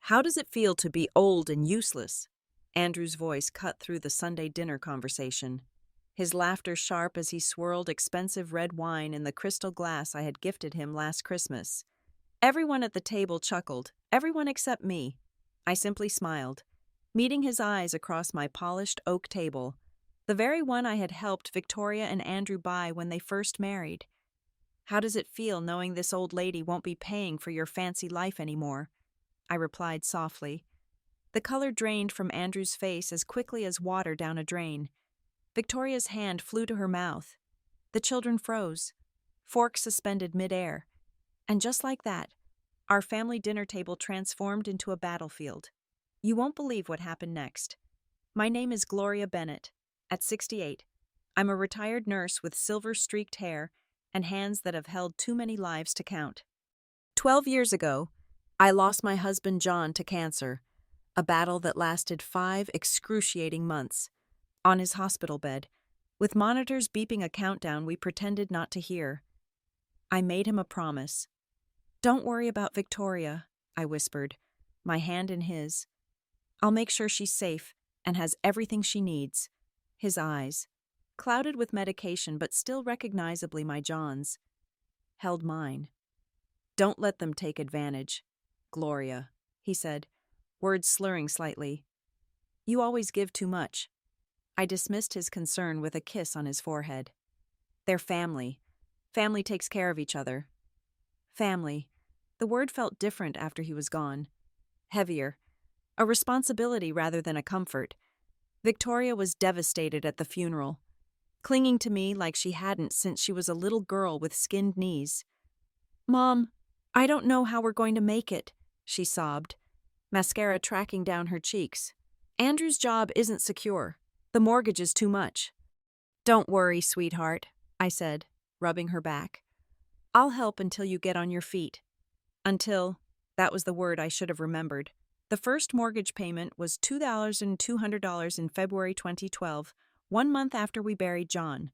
How does it feel to be old and useless? Andrew's voice cut through the Sunday dinner conversation, his laughter sharp as he swirled expensive red wine in the crystal glass I had gifted him last Christmas. Everyone at the table chuckled, everyone except me. I simply smiled, meeting his eyes across my polished oak table, the very one I had helped Victoria and Andrew buy when they first married. How does it feel knowing this old lady won't be paying for your fancy life anymore? I replied softly. The color drained from Andrew's face as quickly as water down a drain. Victoria's hand flew to her mouth. The children froze, forks suspended midair. And just like that, our family dinner table transformed into a battlefield. You won't believe what happened next. My name is Gloria Bennett. At 68, I'm a retired nurse with silver-streaked hair and hands that have held too many lives to count. 12 years ago, I lost my husband John to cancer, a battle that lasted 5 excruciating months. On his hospital bed, with monitors beeping a countdown we pretended not to hear. I made him a promise. "Don't worry about Victoria," I whispered, my hand in his. "I'll make sure she's safe and has everything she needs." His eyes, clouded with medication but still recognizably my John's, held mine. "Don't let them take advantage, Gloria," he said, words slurring slightly. "You always give too much." I dismissed his concern with a kiss on his forehead. "They're family. Family takes care of each other." Family. The word felt different after he was gone. Heavier. A responsibility rather than a comfort. Victoria was devastated at the funeral, clinging to me like she hadn't since she was a little girl with skinned knees. "Mom, I don't know how we're going to make it," she sobbed, mascara tracking down her cheeks. "Andrew's job isn't secure. The mortgage is too much." "Don't worry, sweetheart," I said, rubbing her back. "I'll help until you get on your feet." Until, that was the word I should have remembered. The first mortgage payment was $2,200 in February 2012, 1 month after we buried John.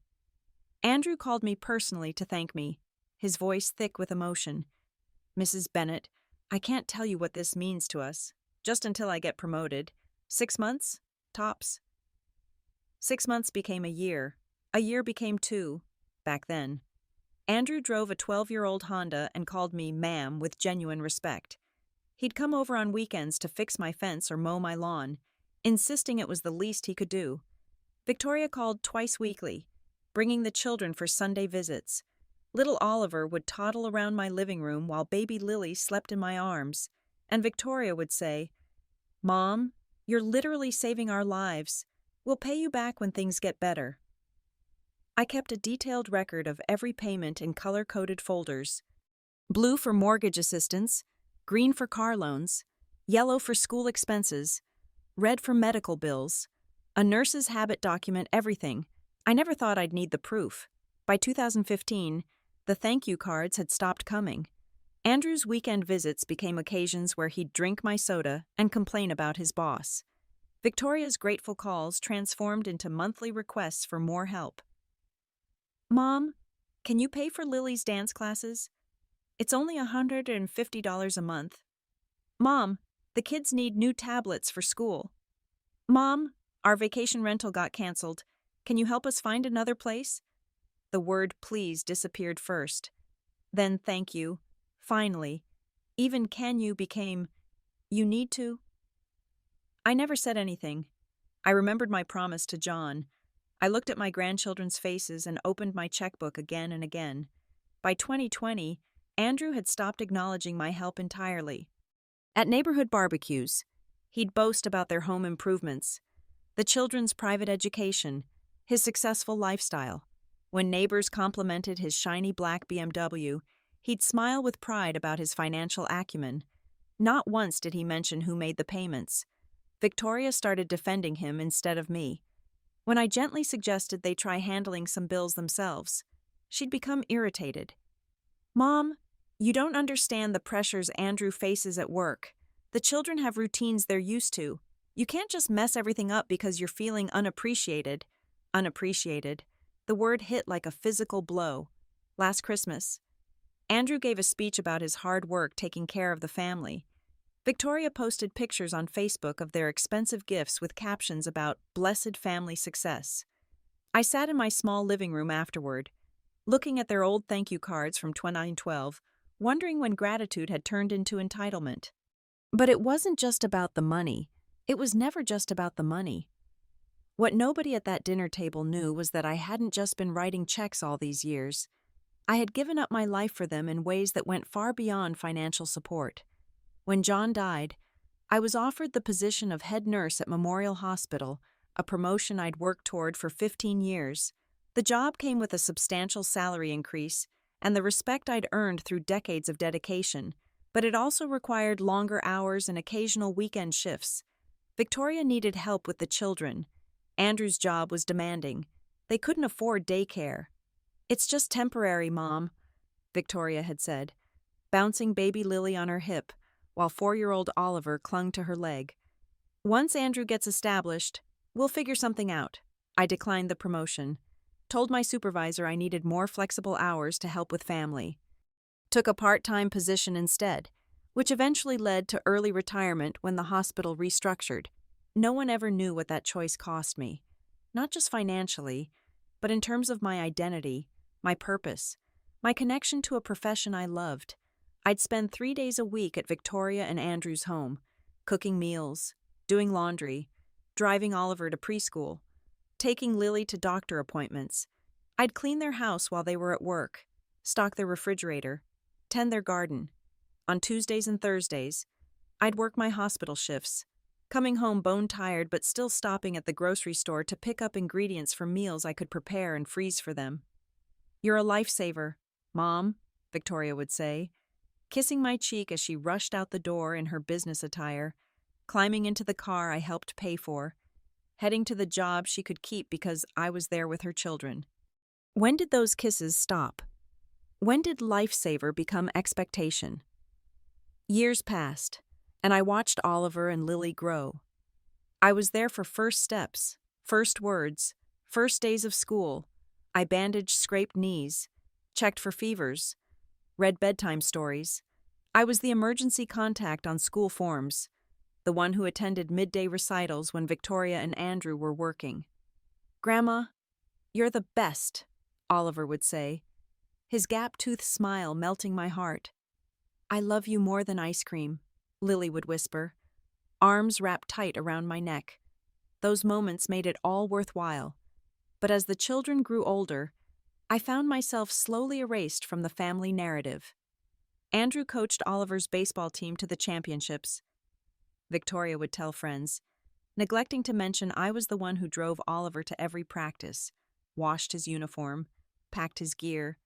Andrew called me personally to thank me, his voice thick with emotion. "Mrs. Bennett, I can't tell you what this means to us, just until I get promoted. 6 months? Tops." 6 months became a year. A year became 2, back then. Andrew drove a 12-year-old Honda and called me ma'am with genuine respect. He'd come over on weekends to fix my fence or mow my lawn, insisting it was the least he could do. Victoria called twice weekly, bringing the children for Sunday visits. Little Oliver would toddle around my living room while baby Lily slept in my arms, and Victoria would say, "Mom, you're literally saving our lives. We'll pay you back when things get better." I kept a detailed record of every payment in color-coded folders. Blue for mortgage assistance, green for car loans, yellow for school expenses, red for medical bills. A nurse's habit document everything. I never thought I'd need the proof. By 2015, the thank you cards had stopped coming. Andrew's weekend visits became occasions where he'd drink my soda and complain about his boss. Victoria's grateful calls transformed into monthly requests for more help. "Mom, can you pay for Lily's dance classes? It's only $150 a month." "Mom, the kids need new tablets for school." "Mom, our vacation rental got canceled. Can you help us find another place?" The word please disappeared first. Then thank you. Finally. Even can you became, you need to. I never said anything. I remembered my promise to John. I looked at my grandchildren's faces and opened my checkbook again and again. By 2020, Andrew had stopped acknowledging my help entirely. At neighborhood barbecues, he'd boast about their home improvements, the children's private education, his successful lifestyle. When neighbors complimented his shiny black BMW, he'd smile with pride about his financial acumen. Not once did he mention who made the payments. Victoria started defending him instead of me. When I gently suggested they try handling some bills themselves, she'd become irritated. "Mom, you don't understand the pressures Andrew faces at work. The children have routines they're used to. You can't just mess everything up because you're feeling unappreciated." Unappreciated. The word hit like a physical blow. Last Christmas, Andrew gave a speech about his hard work taking care of the family. Victoria posted pictures on Facebook of their expensive gifts with captions about blessed family success. I sat in my small living room afterward, looking at their old thank you cards from 2012, wondering when gratitude had turned into entitlement. But it wasn't just about the money. It was never just about the money. What nobody at that dinner table knew was that I hadn't just been writing checks all these years. I had given up my life for them in ways that went far beyond financial support. When John died, I was offered the position of head nurse at Memorial Hospital, a promotion I'd worked toward for 15 years. The job came with a substantial salary increase and the respect I'd earned through decades of dedication, but it also required longer hours and occasional weekend shifts. Victoria needed help with the children. Andrew's job was demanding. They couldn't afford daycare. "It's just temporary, Mom," Victoria had said, bouncing baby Lily on her hip, while 4-year-old Oliver clung to her leg. "Once Andrew gets established, we'll figure something out." I declined the promotion, told my supervisor I needed more flexible hours to help with family. Took a part-time position instead, which eventually led to early retirement when the hospital restructured. No one ever knew what that choice cost me. Not just financially, but in terms of my identity, my purpose, my connection to a profession I loved. I'd spend 3 days a week at Victoria and Andrew's home, cooking meals, doing laundry, driving Oliver to preschool, taking Lily to doctor appointments. I'd clean their house while they were at work, stock their refrigerator, tend their garden. On Tuesdays and Thursdays, I'd work my hospital shifts, coming home bone-tired but still stopping at the grocery store to pick up ingredients for meals I could prepare and freeze for them. "You're a lifesaver, Mom," Victoria would say, kissing my cheek as she rushed out the door in her business attire, climbing into the car I helped pay for, heading to the job she could keep because I was there with her children. When did those kisses stop? When did lifesaver become expectation? Years passed, and I watched Oliver and Lily grow. I was there for first steps, first words, first days of school. I bandaged scraped knees, checked for fevers, read bedtime stories. I was the emergency contact on school forms, the one who attended midday recitals when Victoria and Andrew were working. "Grandma, you're the best," Oliver would say, his gap-toothed smile melting my heart. "I love you more than ice cream," Lily would whisper, arms wrapped tight around my neck. Those moments made it all worthwhile. But as the children grew older, I found myself slowly erased from the family narrative. Andrew coached Oliver's baseball team to the championships, Victoria would tell friends, neglecting to mention I was the one who drove Oliver to every practice, washed his uniform, packed his gear.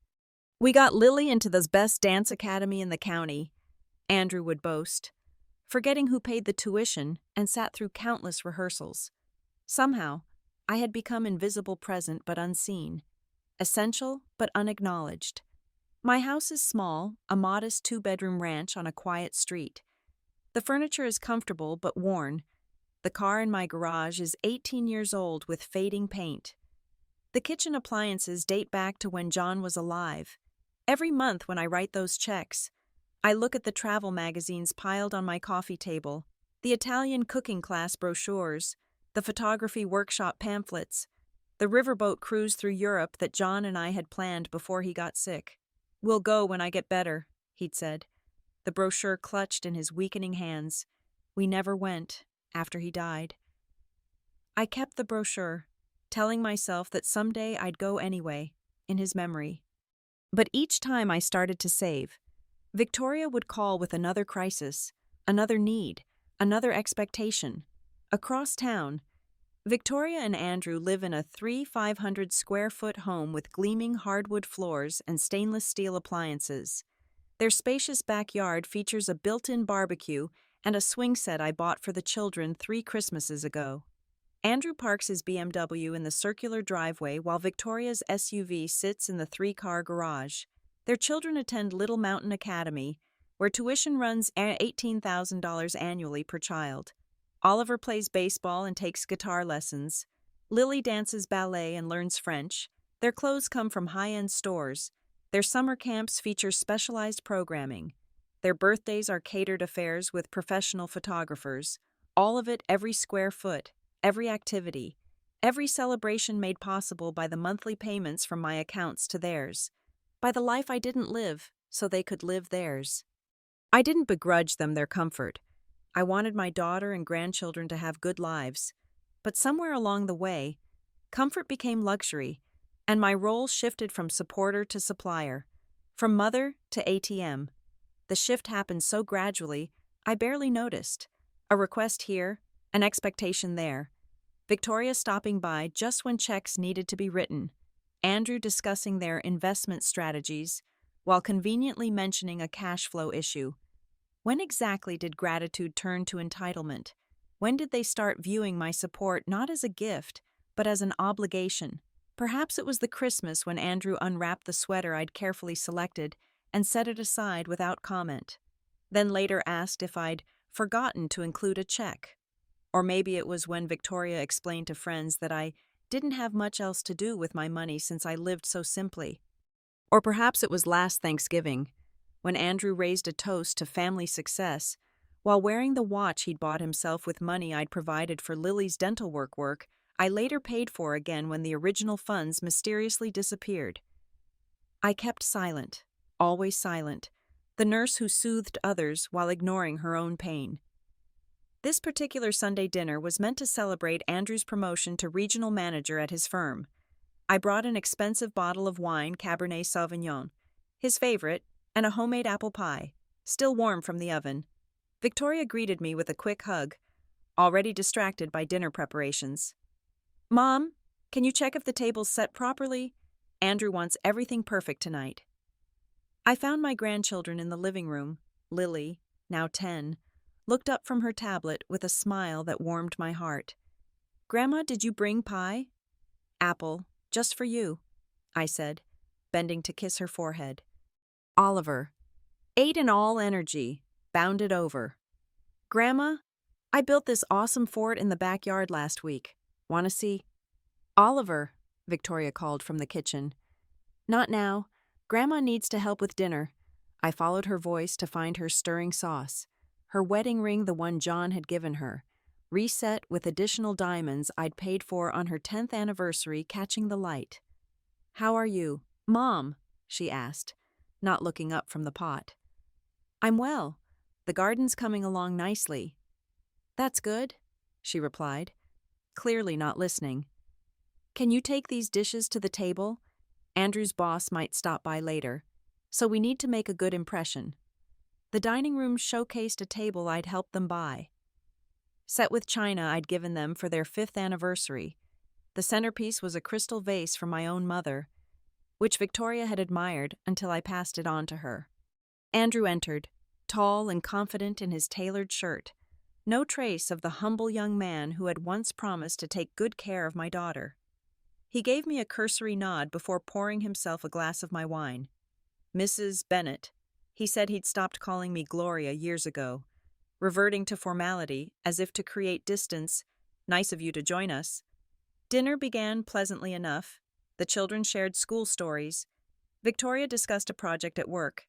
"We got Lily into the best dance academy in the county," Andrew would boast, forgetting who paid the tuition and sat through countless rehearsals. Somehow, I had become invisible present but unseen, essential but unacknowledged. My house is small, a modest 2-bedroom ranch on a quiet street. The furniture is comfortable but worn. The car in my garage is 18 years old with fading paint. The kitchen appliances date back to when John was alive. Every month when I write those checks, I look at the travel magazines piled on my coffee table, the Italian cooking class brochures, the photography workshop pamphlets, the riverboat cruise through Europe that John and I had planned before he got sick. "We'll go when I get better," he'd said, the brochure clutched in his weakening hands. We never went, after he died. I kept the brochure, telling myself that someday I'd go anyway, in his memory. But each time I started to save, Victoria would call with another crisis, another need, another expectation. Across town, Victoria and Andrew live in a 3,500-square-foot home with gleaming hardwood floors and stainless steel appliances. Their spacious backyard features a built-in barbecue and a swing set I bought for the children 3 Christmases ago. Andrew parks his BMW in the circular driveway while Victoria's SUV sits in the 3-car garage. Their children attend Little Mountain Academy, where tuition runs $18,000 annually per child. Oliver plays baseball and takes guitar lessons. Lily dances ballet and learns French. Their clothes come from high-end stores. Their summer camps feature specialized programming. Their birthdays are catered affairs with professional photographers. All of it, every square foot, every activity, every celebration made possible by the monthly payments from my accounts to theirs. By the life I didn't live, so they could live theirs. I didn't begrudge them their comfort. I wanted my daughter and grandchildren to have good lives. But somewhere along the way, comfort became luxury, and my role shifted from supporter to supplier, from mother to ATM. The shift happened so gradually, I barely noticed. A request here, an expectation there. Victoria stopping by just when checks needed to be written. Andrew discussing their investment strategies, while conveniently mentioning a cash flow issue. When exactly did gratitude turn to entitlement? When did they start viewing my support not as a gift, but as an obligation? Perhaps it was the Christmas when Andrew unwrapped the sweater I'd carefully selected and set it aside without comment. Then later asked if I'd forgotten to include a check. Or maybe it was when Victoria explained to friends that I didn't have much else to do with my money since I lived so simply. Or perhaps it was last Thanksgiving, when Andrew raised a toast to family success, while wearing the watch he'd bought himself with money I'd provided for Lily's dental work I later paid for again when the original funds mysteriously disappeared. I kept silent, always silent, the nurse who soothed others while ignoring her own pain. This particular Sunday dinner was meant to celebrate Andrew's promotion to regional manager at his firm. I brought an expensive bottle of wine, Cabernet Sauvignon, his favorite, and a homemade apple pie, still warm from the oven. Victoria greeted me with a quick hug, already distracted by dinner preparations. "Mom, can you check if the table's set properly? Andrew wants everything perfect tonight." I found my grandchildren in the living room. Lily, now 10, looked up from her tablet with a smile that warmed my heart. "Grandma, did you bring pie?" "Apple, just for you," I said, bending to kiss her forehead. Oliver ate in all energy, bounded over. "Grandma, I built this awesome fort in the backyard last week. Want to see?" "Oliver," Victoria called from the kitchen. "Not now. Grandma needs to help with dinner." I followed her voice to find her stirring sauce, her wedding ring, the one John had given her, reset with additional diamonds I'd paid for on her 10th anniversary, catching the light. "How are you, Mom?" she asked, not looking up from the pot. "I'm well. The garden's coming along nicely." "That's good," she replied, clearly not listening. "Can you take these dishes to the table? Andrew's boss might stop by later, so we need to make a good impression." The dining room showcased a table I'd helped them buy, set with china I'd given them for their 5th anniversary. The centerpiece was a crystal vase from my own mother, which Victoria had admired until I passed it on to her. Andrew entered, tall and confident in his tailored shirt, no trace of the humble young man who had once promised to take good care of my daughter. He gave me a cursory nod before pouring himself a glass of my wine. "Mrs. Bennett," he said he'd stopped calling me Gloria years ago, reverting to formality as if to create distance. "Nice of you to join us." Dinner began pleasantly enough. The children shared school stories. Victoria discussed a project at work.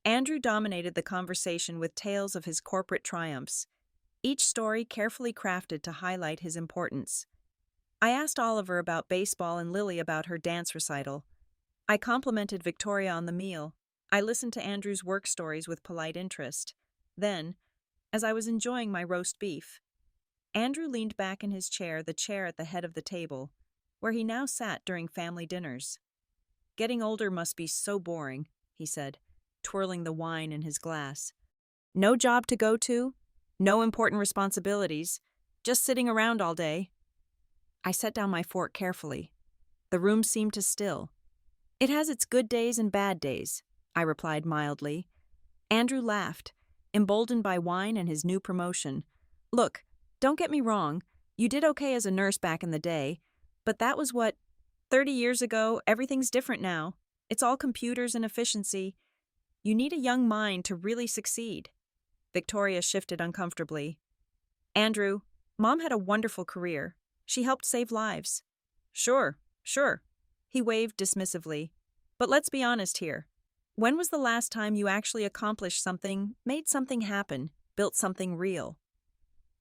Andrew dominated the conversation with tales of his corporate triumphs, each story carefully crafted to highlight his importance. I asked Oliver about baseball and Lily about her dance recital. I complimented Victoria on the meal. I listened to Andrew's work stories with polite interest. Then, as I was enjoying my roast beef, Andrew leaned back in his chair, the chair at the head of the table, where he now sat during family dinners. "Getting older must be so boring," he said, twirling the wine in his glass. "No job to go to, no important responsibilities, just sitting around all day." I set down my fork carefully. The room seemed to still. "It has its good days and bad days," I replied mildly. Andrew laughed, emboldened by wine and his new promotion. "Look, don't get me wrong, you did okay as a nurse back in the day, but that was 30 years ago. Everything's different now. It's all computers and efficiency. You need a young mind to really succeed." Victoria shifted uncomfortably. "Andrew, Mom had a wonderful career. She helped save lives." Sure. He waved dismissively. "But let's be honest here. When was the last time you actually accomplished something, made something happen, built something real?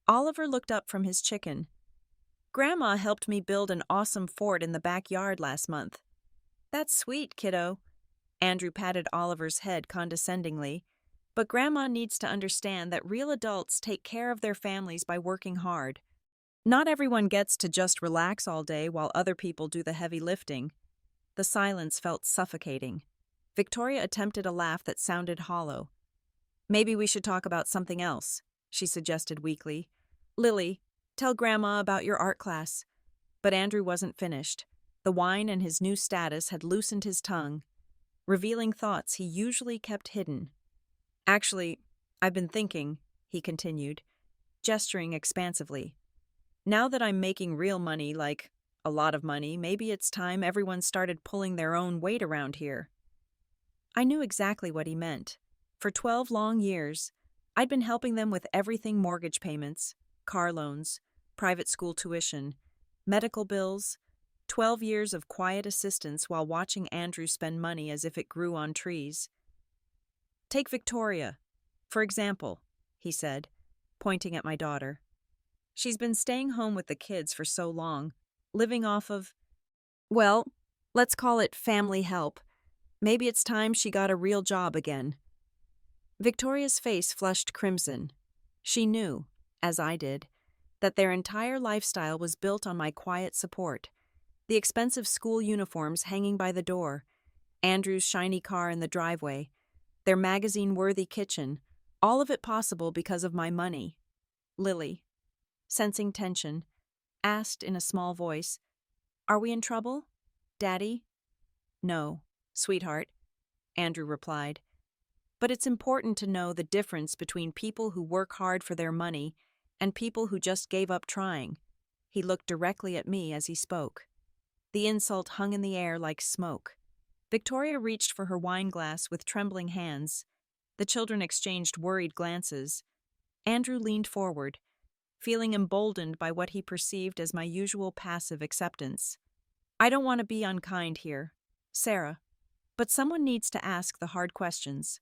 Oliver looked up from his chicken. Grandma helped me build an awesome fort in the backyard last month. That's sweet, kiddo. Andrew patted Oliver's head condescendingly. But Grandma needs to understand that real adults take care of their families by working hard. Not everyone gets to just relax all day while other people do the heavy lifting. The silence felt suffocating. Victoria attempted a laugh that sounded hollow. Maybe we should talk about something else, she suggested weakly. Lily, tell Grandma about your art class. But Andrew wasn't finished. The wine and his new status had loosened his tongue, revealing thoughts he usually kept hidden. Actually, I've been thinking, he continued, gesturing expansively. Now that I'm making real money, like a lot of money, maybe it's time everyone started pulling their own weight around here. I knew exactly what he meant. For 12 long years, I'd been helping them with everything: mortgage payments, car loans, private school tuition, medical bills, 12 years of quiet assistance while watching Andrew spend money as if it grew on trees. Take Victoria, for example, he said, pointing at my daughter. She's been staying home with the kids for so long, living off of, well, let's call it family help. Maybe it's time she got a real job again. Victoria's face flushed crimson. She knew, as I did, that their entire lifestyle was built on my quiet support. The expensive school uniforms hanging by the door, Andrew's shiny car in the driveway, their magazine-worthy kitchen, all of it possible because of my money. Lily, sensing tension, asked in a small voice, "Are we in trouble, Daddy?" "No, sweetheart," Andrew replied. "But it's important to know the difference between people who work hard for their money and people who just gave up trying." He looked directly at me as he spoke. The insult hung in the air like smoke. Victoria reached for her wine glass with trembling hands. The children exchanged worried glances. Andrew leaned forward, feeling emboldened by what he perceived as my usual passive acceptance. "I don't want to be unkind here, Sarah, but someone needs to ask the hard questions.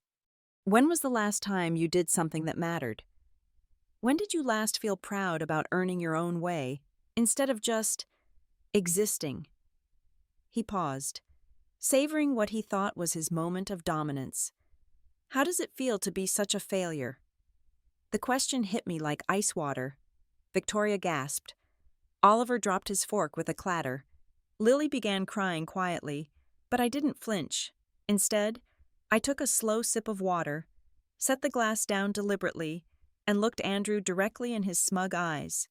When was the last time you did something that mattered? When did you last feel proud about earning your own way, instead of just existing?" He paused, savoring what he thought was his moment of dominance. "How does it feel to be such a failure?" The question hit me like ice water. Victoria gasped. Oliver dropped his fork with a clatter. Lily began crying quietly, but I didn't flinch. Instead, I took a slow sip of water, set the glass down deliberately, and looked Andrew directly in his smug eyes.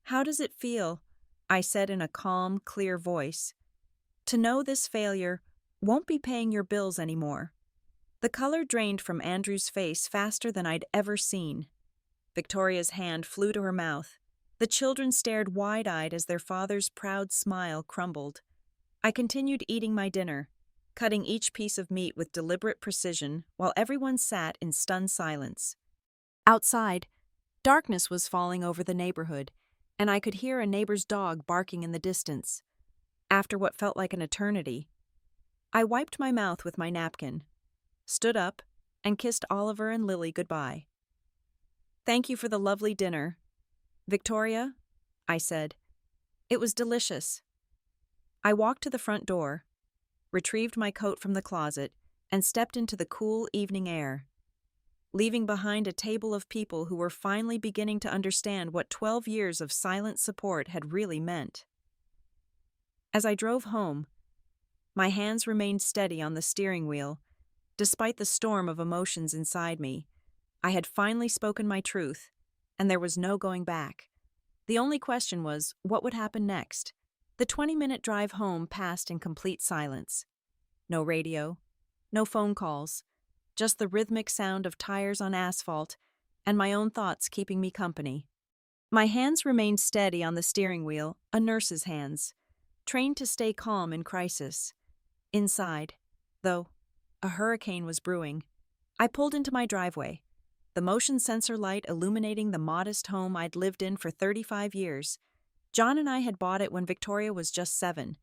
"How does it feel?" I said in a calm, clear voice. "To know this failure won't be paying your bills anymore." The color drained from Andrew's face faster than I'd ever seen. Victoria's hand flew to her mouth. The children stared wide-eyed as their father's proud smile crumbled. I continued eating my dinner, cutting each piece of meat with deliberate precision while everyone sat in stunned silence. Outside, darkness was falling over the neighborhood, and I could hear a neighbor's dog barking in the distance. After what felt like an eternity, I wiped my mouth with my napkin, stood up, and kissed Oliver and Lily goodbye. "Thank you for the lovely dinner, Victoria," I said. "It was delicious." I walked to the front door, retrieved my coat from the closet, and stepped into the cool evening air, leaving behind a table of people who were finally beginning to understand what 12 years of silent support had really meant. As I drove home, my hands remained steady on the steering wheel. Despite the storm of emotions inside me, I had finally spoken my truth, and there was no going back. The only question was, what would happen next? The 20-minute drive home passed in complete silence. No radio, no phone calls, just the rhythmic sound of tires on asphalt and my own thoughts keeping me company. My hands remained steady on the steering wheel, a nurse's hands, trained to stay calm in crisis. Inside, though, a hurricane was brewing. I pulled into my driveway, the motion sensor light illuminating the modest home I'd lived in for 35 years. John and I had bought it when Victoria was just 7,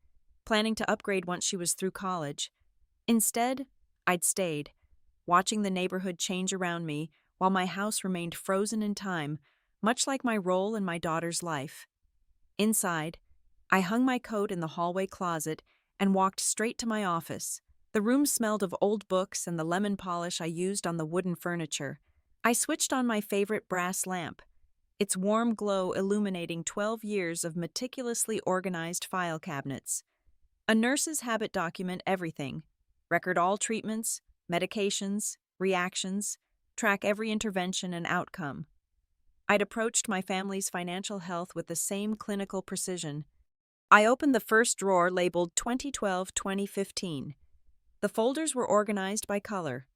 planning to upgrade once she was through college. Instead, I'd stayed, watching the neighborhood change around me while my house remained frozen in time, much like my role in my daughter's life. Inside, I hung my coat in the hallway closet and walked straight to my office. The room smelled of old books and the lemon polish I used on the wooden furniture. I switched on my favorite brass lamp, its warm glow illuminating 12 years of meticulously organized file cabinets. A nurse's habit document everything, record all treatments, medications, reactions, track every intervention and outcome. I'd approached my family's financial health with the same clinical precision. I opened the first drawer labeled 2012-2015. The folders were organized by color: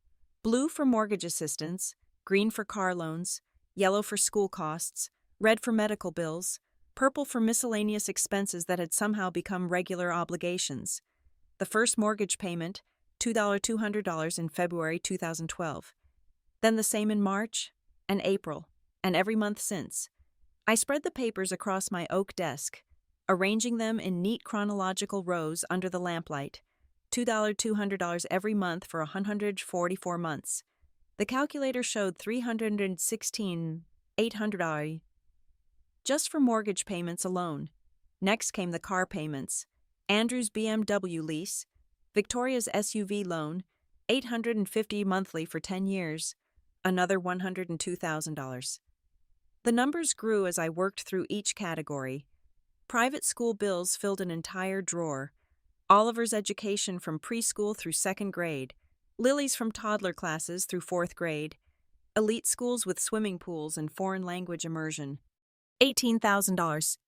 blue for mortgage assistance, green for car loans, yellow for school costs, red for medical bills, purple for miscellaneous expenses that had somehow become regular obligations. The first mortgage payment, $200 in February 2012. Then the same in March and April, and every month since. I spread the papers across my oak desk, arranging them in neat chronological rows under the lamplight. $200 every month for 144 months. The calculator showed $316,800 just for mortgage payments alone. Next came the car payments, Andrew's BMW lease, Victoria's SUV loan, $850 monthly for 10 years, another $102,000. The numbers grew as I worked through each category. Private school bills filled an entire drawer. Oliver's education from preschool through second grade, Lily's from toddler classes through fourth grade, elite schools with swimming pools and foreign language immersion, $18,000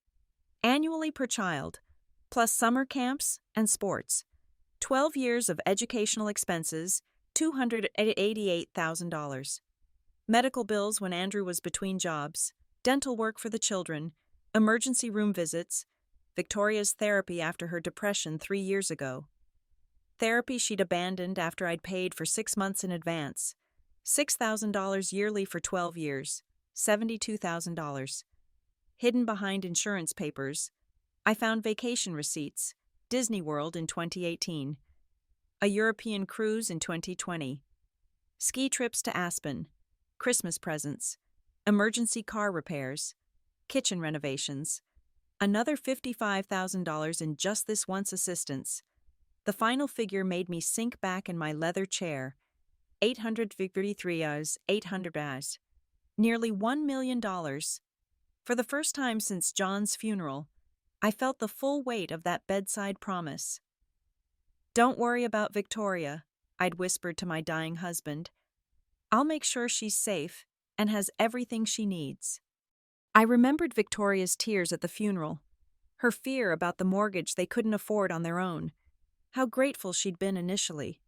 annually per child, plus summer camps and sports. 12 years of educational expenses, $288,000. Medical bills when Andrew was between jobs, dental work for the children, emergency room visits, Victoria's therapy after her depression 3 years ago. Therapy she'd abandoned after I'd paid for 6 months in advance. $6,000 yearly for 12 years, $72,000. Hidden behind insurance papers, I found vacation receipts, Disney World in 2018, a European cruise in 2020, ski trips to Aspen, Christmas presents, emergency car repairs, kitchen renovations, another $55,000 in just this once assistance. The final figure made me sink back in my leather chair. $853,800. Nearly $1 million. For the first time since John's funeral, I felt the full weight of that bedside promise. "Don't worry about Victoria," I'd whispered to my dying husband. "I'll make sure she's safe and has everything she needs." I remembered Victoria's tears at the funeral, her fear about the mortgage they couldn't afford on their own, how grateful she'd been initially,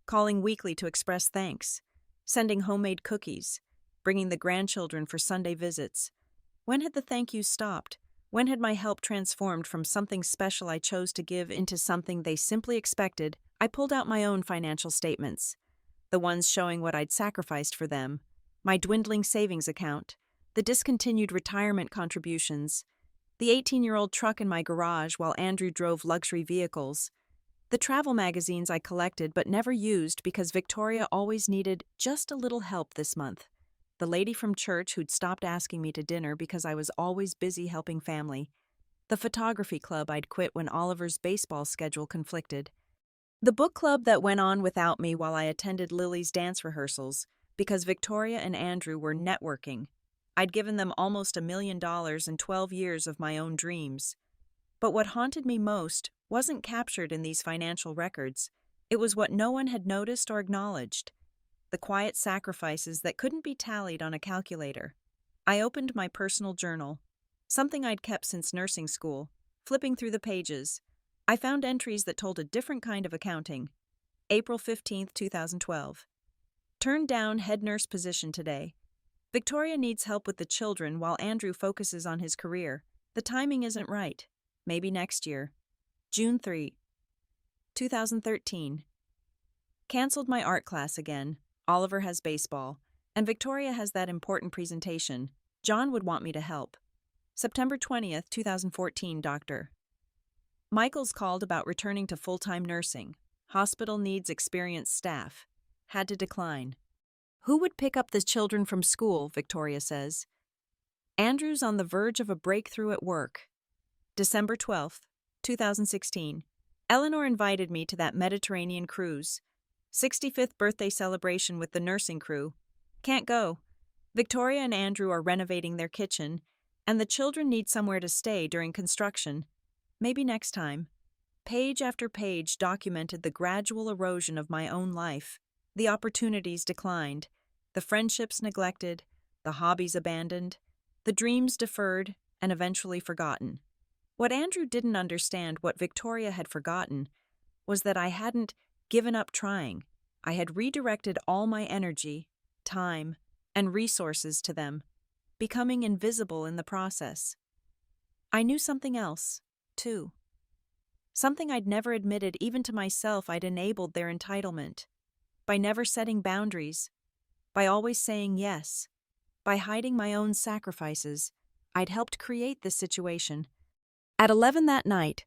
calling weekly to express thanks, sending homemade cookies, bringing the grandchildren for Sunday visits. When had the thank yous stopped? When had my help transformed from something special I chose to give into something they simply expected? I pulled out my own financial statements, the ones showing what I'd sacrificed for them, my dwindling savings account, the discontinued retirement contributions, the 18-year-old truck in my garage while Andrew drove luxury vehicles, the travel magazines I collected but never used because Victoria always needed just a little help this month, the lady from church who'd stopped asking me to dinner because I was always busy helping family, the photography club I'd quit when Oliver's baseball schedule conflicted, the book club that went on without me while I attended Lily's dance rehearsals because Victoria and Andrew were networking. I'd given them almost $1 million in 12 years of my own dreams. But what haunted me most wasn't captured in these financial records. It was what no one had noticed or acknowledged. The quiet sacrifices that couldn't be tallied on a calculator. I opened my personal journal, something I'd kept since nursing school. Flipping through the pages, I found entries that told a different kind of accounting. April 15, 2012. Turned down head nurse position today. Victoria needs help with the children while Andrew focuses on his career. The timing isn't right. Maybe next year. June 3, 2013. Canceled my art class again. Oliver has baseball. And Victoria has that important presentation. John would want me to help. September 20th, 2014, Doctor. Michael's called about returning to full-time nursing. Hospital needs experienced staff. Had to decline. Who would pick up the children from school, Victoria says. Andrew's on the verge of a breakthrough at work. December 12th, 2016. Eleanor invited me to that Mediterranean cruise. 65th birthday celebration with the nursing crew. Can't go. Victoria and Andrew are renovating their kitchen, and the children need somewhere to stay during construction. Maybe next time. Page after page documented the gradual erosion of my own life. The opportunities declined, the friendships neglected, the hobbies abandoned, the dreams deferred and eventually forgotten. What Andrew didn't understand, what Victoria had forgotten, was that I hadn't given up trying. I had redirected all my energy, time, and resources to them, becoming invisible in the process. I knew something else, too. Something I'd never admitted even to myself. I'd enabled their entitlement. By never setting boundaries, by always saying yes, by hiding my own sacrifices, I'd helped create this situation. At 11 that night,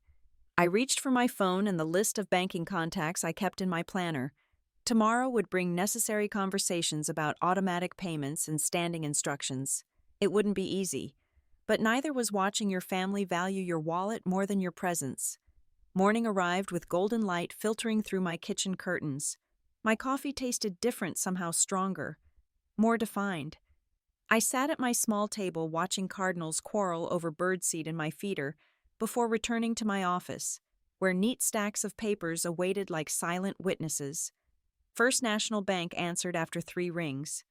I reached for my phone and the list of banking contacts I kept in my planner. Tomorrow would bring necessary conversations about automatic payments and standing instructions. It wouldn't be easy, but neither was watching your family value your wallet more than your presence. Morning arrived with golden light filtering through my kitchen curtains. My coffee tasted different, somehow stronger, more defined. I sat at my small table watching cardinals quarrel over birdseed in my feeder before returning to my office, where neat stacks of papers awaited like silent witnesses. First National Bank answered after 3 rings.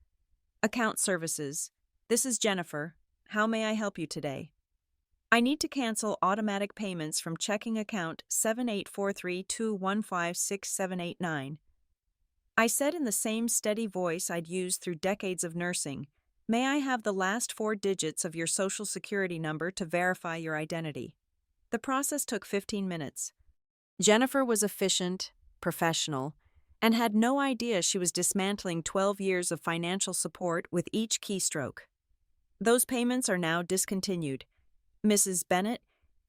Account services. This is Jennifer. How may I help you today? I need to cancel automatic payments from checking account 784321567889. I said in the same steady voice I'd used through decades of nursing, may I have the last 4 digits of your social security number to verify your identity? The process took 15 minutes. Jennifer was efficient, professional, and had no idea she was dismantling 12 years of financial support with each keystroke. Those payments are now discontinued. Mrs. Bennett,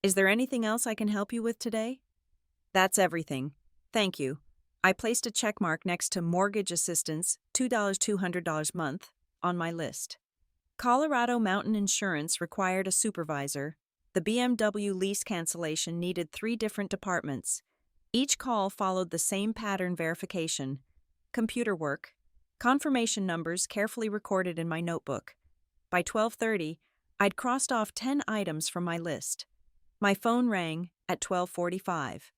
is there anything else I can help you with today? That's everything. Thank you. I placed a checkmark next to mortgage assistance, $200 a month, on my list. Colorado Mountain Insurance required a supervisor. The BMW lease cancellation needed 3 different departments. Each call followed the same pattern: verification, computer work, confirmation numbers carefully recorded in my notebook. By 12:30, I'd crossed off 10 items from my list. My phone rang at 12:45.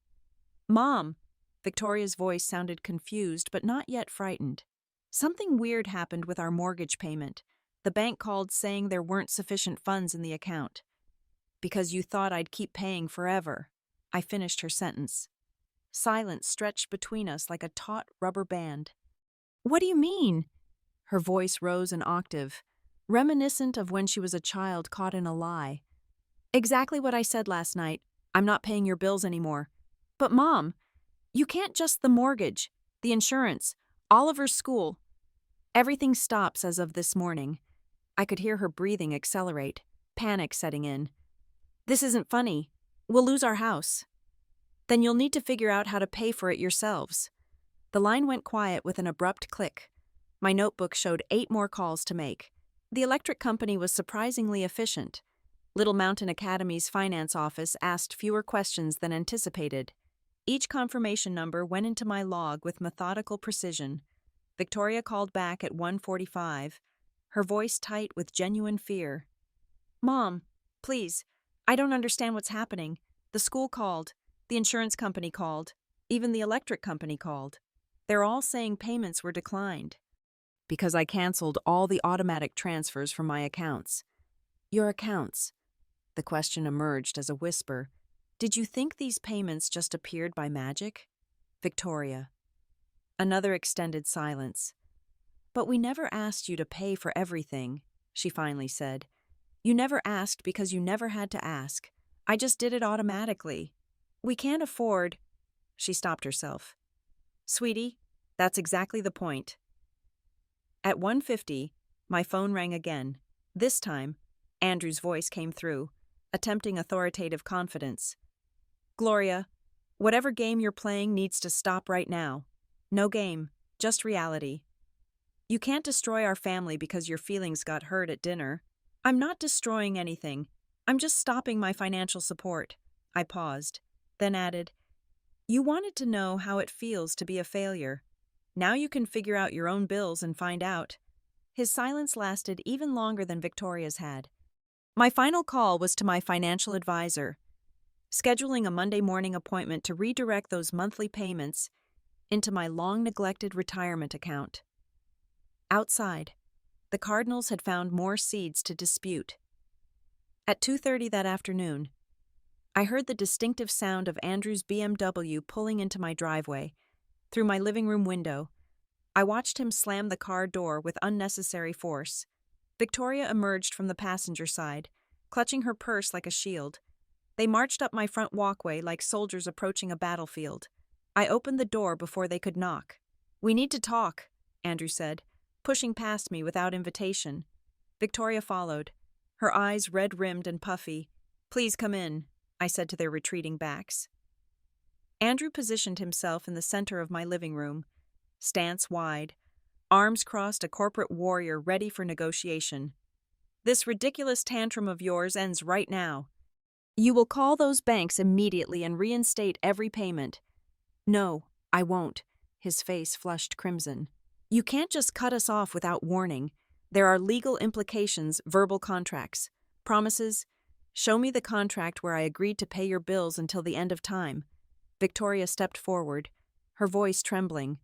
Mom! Victoria's voice sounded confused but not yet frightened. Something weird happened with our mortgage payment. The bank called saying there weren't sufficient funds in the account. Because you thought I'd keep paying forever. I finished her sentence. Silence stretched between us like a taut rubber band. What do you mean? Her voice rose an octave, reminiscent of when she was a child caught in a lie. Exactly what I said last night. I'm not paying your bills anymore. But Mom, you can't just the mortgage, the insurance, Oliver's school. Everything stops as of this morning. I could hear her breathing accelerate, panic setting in. This isn't funny. We'll lose our house. Then you'll need to figure out how to pay for it yourselves. The line went quiet with an abrupt click. My notebook showed 8 more calls to make. The electric company was surprisingly efficient. Little Mountain Academy's finance office asked fewer questions than anticipated. Each confirmation number went into my log with methodical precision. Victoria called back at 1:45, her voice tight with genuine fear. Mom, please, I don't understand what's happening. The school called, the insurance company called, even the electric company called. They're all saying payments were declined. Because I canceled all the automatic transfers from my accounts. Your accounts? The question emerged as a whisper. Did you think these payments just appeared by magic? Victoria. Another extended silence. But we never asked you to pay for everything, she finally said. You never asked because you never had to ask. I just did it automatically. We can't afford... She stopped herself. Sweetie, that's exactly the point. At 1:50, my phone rang again. This time, Andrew's voice came through, attempting authoritative confidence. Gloria, Whatever game you're playing needs to stop right now. No game, just reality. You can't destroy our family because your feelings got hurt at dinner. I'm not destroying anything. I'm just stopping my financial support. I paused, then added, You wanted to know how it feels to be a failure. Now you can figure out your own bills and find out. His silence lasted even longer than Victoria's had. My final call was to my financial advisor, scheduling a Monday morning appointment to redirect those monthly payments into my long-neglected retirement account. Outside, the Cardinals had found more seeds to dispute. At 2:30 that afternoon, I heard the distinctive sound of Andrew's BMW pulling into my driveway. Through my living room window, I watched him slam the car door with unnecessary force. Victoria emerged from the passenger side, clutching her purse like a shield. They marched up my front walkway like soldiers approaching a battlefield. I opened the door before they could knock. "We need to talk," Andrew said, pushing past me without invitation. Victoria followed, her eyes red-rimmed and puffy. "Please come in," I said to their retreating backs. Andrew positioned himself in the center of my living room, stance wide, arms crossed, a corporate warrior ready for negotiation. "This ridiculous tantrum of yours ends right now. You will call those banks immediately and reinstate every payment." "No, I won't." His face flushed crimson. "You can't just cut us off without warning. There are legal implications, verbal contracts, promises. Show me the contract where I agreed to pay your bills until the end of time." Victoria stepped forward, her voice trembling.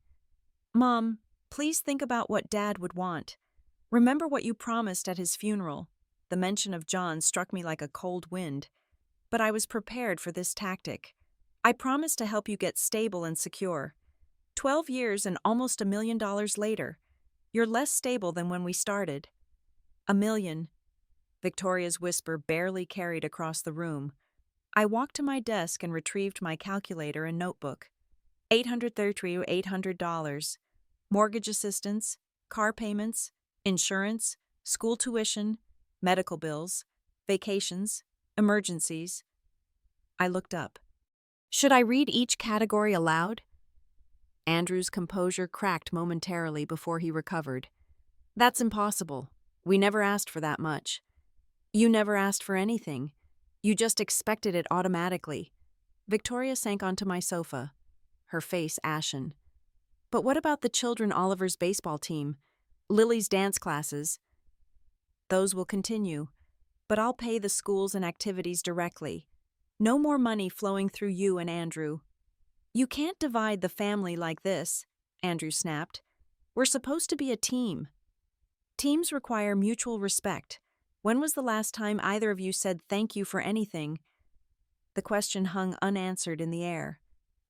"Mom, please think about what Dad would want. Remember what you promised at his funeral." The mention of John struck me like a cold wind, but I was prepared for this tactic. "I promised to help you get stable and secure. 12 years and almost $1 million later. You're less stable than when we started." "$1 million." Victoria's whisper barely carried across the room. I walked to my desk and retrieved my calculator and notebook. $833,800. Mortgage assistance, car payments, insurance, school tuition, medical bills, vacations, emergencies. I looked up. Should I read each category aloud? Andrew's composure cracked momentarily before he recovered. "That's impossible. We never asked for that much." "You never asked for anything. You just expected it automatically." Victoria sank onto my sofa, her face ashen. "But what about the children Oliver's baseball team? Lily's dance classes?" "Those will continue, but I'll pay the schools and activities directly. No more money flowing through you and Andrew." "You can't divide the family like this," Andrew snapped. "We're supposed to be a team. Teams require mutual respect. When was the last time either of you said thank you for anything?" The question hung unanswered in the air.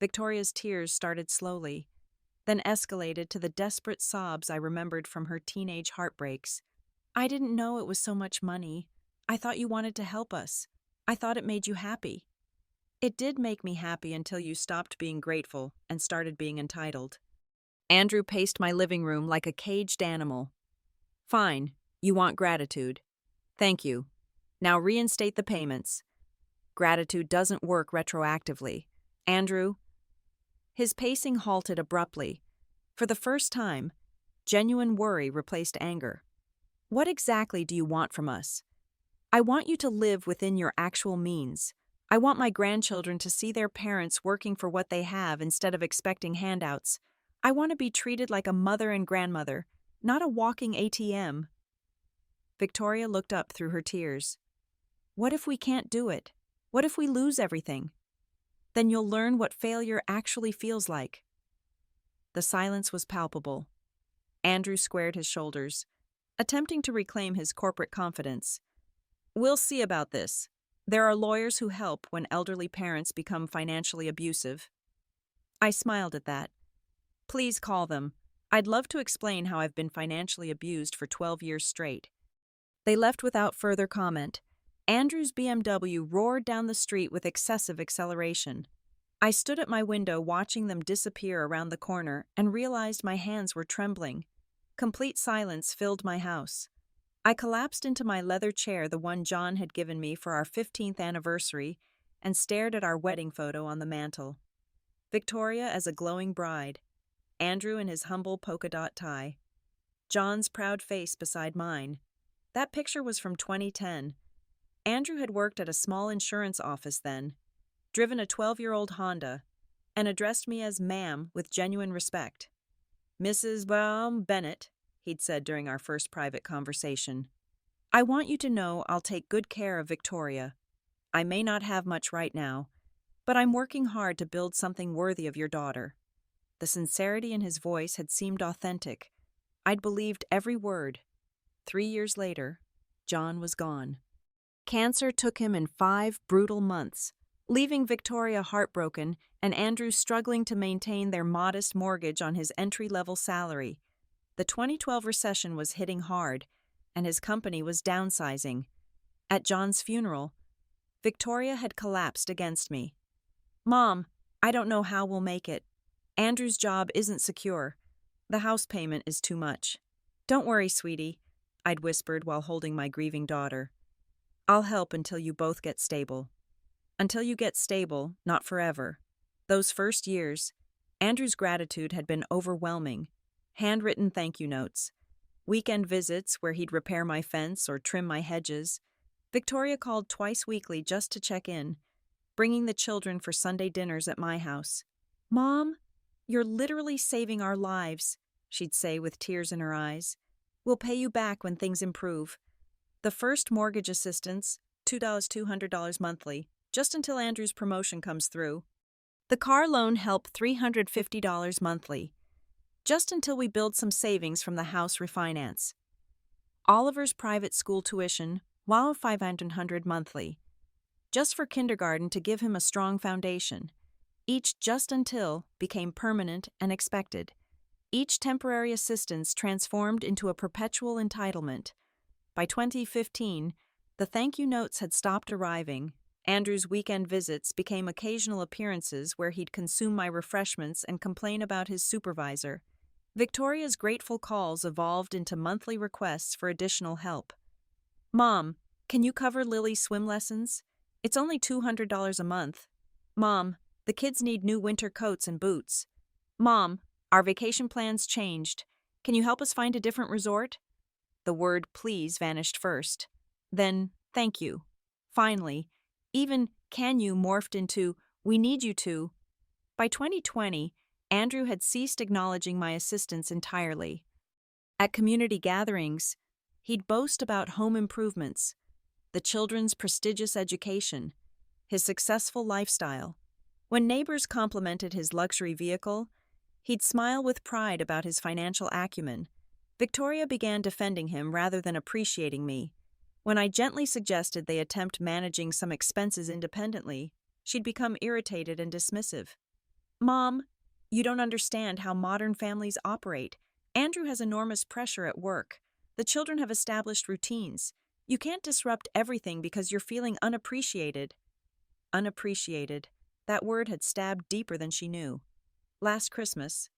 Victoria's tears started slowly, then escalated to the desperate sobs I remembered from her teenage heartbreaks. "I didn't know it was so much money. I thought you wanted to help us. I thought it made you happy." "It did make me happy until you stopped being grateful and started being entitled." Andrew paced my living room like a caged animal. "Fine, you want gratitude. Thank you. Now reinstate the payments. Gratitude doesn't work retroactively. Andrew." His pacing halted abruptly. For the first time, genuine worry replaced anger. "What exactly do you want from us?" "I want you to live within your actual means. I want my grandchildren to see their parents working for what they have instead of expecting handouts. I want to be treated like a mother and grandmother, not a walking ATM." Victoria looked up through her tears. "What if we can't do it? What if we lose everything? Then you'll learn what failure actually feels like." The silence was palpable. Andrew squared his shoulders, attempting to reclaim his corporate confidence. "We'll see about this. There are lawyers who help when elderly parents become financially abusive." I smiled at that. "Please call them. I'd love to explain how I've been financially abused for 12 years straight." They left without further comment. Andrew's BMW roared down the street with excessive acceleration. I stood at my window watching them disappear around the corner and realized my hands were trembling. Complete silence filled my house. I collapsed into my leather chair, the one John had given me for our 15th anniversary, and stared at our wedding photo on the mantel. Victoria as a glowing bride, Andrew in his humble polka dot tie, John's proud face beside mine. That picture was from 2010. Andrew had worked at a small insurance office then, driven a 12-year-old Honda, and addressed me as ma'am with genuine respect. Mrs. Bennett, he'd said during our first private conversation. I want you to know I'll take good care of Victoria. I may not have much right now, but I'm working hard to build something worthy of your daughter. The sincerity in his voice had seemed authentic. I'd believed every word. 3 years later, John was gone. Cancer took him in 5 brutal months, leaving Victoria heartbroken and Andrew struggling to maintain their modest mortgage on his entry-level salary. The 2012 recession was hitting hard, and his company was downsizing. At John's funeral, Victoria had collapsed against me. Mom, I don't know how we'll make it. Andrew's job isn't secure. The house payment is too much. Don't worry, sweetie, I'd whispered while holding my grieving daughter. I'll help until you both get stable. Until you get stable, not forever. Those first years, Andrew's gratitude had been overwhelming. Handwritten thank you notes, weekend visits where he'd repair my fence or trim my hedges. Victoria called twice weekly just to check in, bringing the children for Sunday dinners at my house. Mom, you're literally saving our lives, she'd say with tears in her eyes. We'll pay you back when things improve. The first mortgage assistance, $200 monthly, just until Andrew's promotion comes through. The car loan help $350 monthly, just until we build some savings from the house refinance. Oliver's private school tuition, $500 monthly, just for kindergarten to give him a strong foundation. Each just until became permanent and expected. Each temporary assistance transformed into a perpetual entitlement. By 2015, the thank you notes had stopped arriving. Andrew's weekend visits became occasional appearances where he'd consume my refreshments and complain about his supervisor. Victoria's grateful calls evolved into monthly requests for additional help. Mom, can you cover Lily's swim lessons? It's only $200 a month. Mom, the kids need new winter coats and boots. Mom, our vacation plans changed. Can you help us find a different resort? The word please vanished first. Then, thank you. Finally, even can you morphed into we need you to. By 2020, Andrew had ceased acknowledging my assistance entirely. At community gatherings, he'd boast about home improvements, the children's prestigious education, his successful lifestyle. When neighbors complimented his luxury vehicle, he'd smile with pride about his financial acumen. Victoria began defending him rather than appreciating me. When I gently suggested they attempt managing some expenses independently, she'd become irritated and dismissive. Mom, you don't understand how modern families operate. Andrew has enormous pressure at work. The children have established routines. You can't disrupt everything because you're feeling unappreciated. Unappreciated. That word had stabbed deeper than she knew. Last Christmas,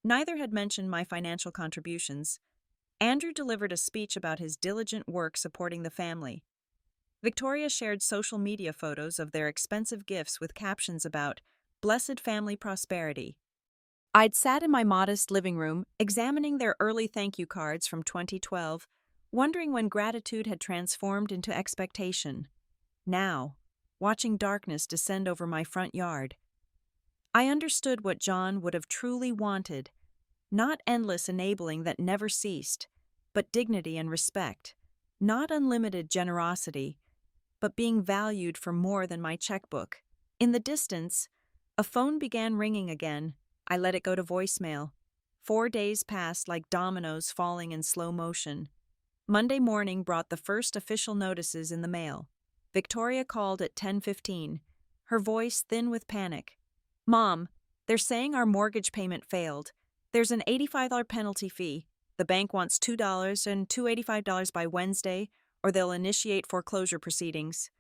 neither had mentioned my financial contributions. Andrew delivered a speech about his diligent work supporting the family. Victoria shared social media photos of their expensive gifts with captions about blessed family prosperity. I'd sat in my modest living room, examining their early thank you cards from 2012, wondering when gratitude had transformed into expectation. Now, watching darkness descend over my front yard, I understood what John would have truly wanted. Not endless enabling that never ceased, but dignity and respect. Not unlimited generosity, but being valued for more than my checkbook. In the distance, a phone began ringing again. I let it go to voicemail. 4 days passed like dominoes falling in slow motion. Monday morning brought the first official notices in the mail. Victoria called at 10:15, her voice thin with panic. Mom, they're saying our mortgage payment failed. There's an $85 penalty fee. The bank wants $2 and $285 by Wednesday, or they'll initiate foreclosure proceedings.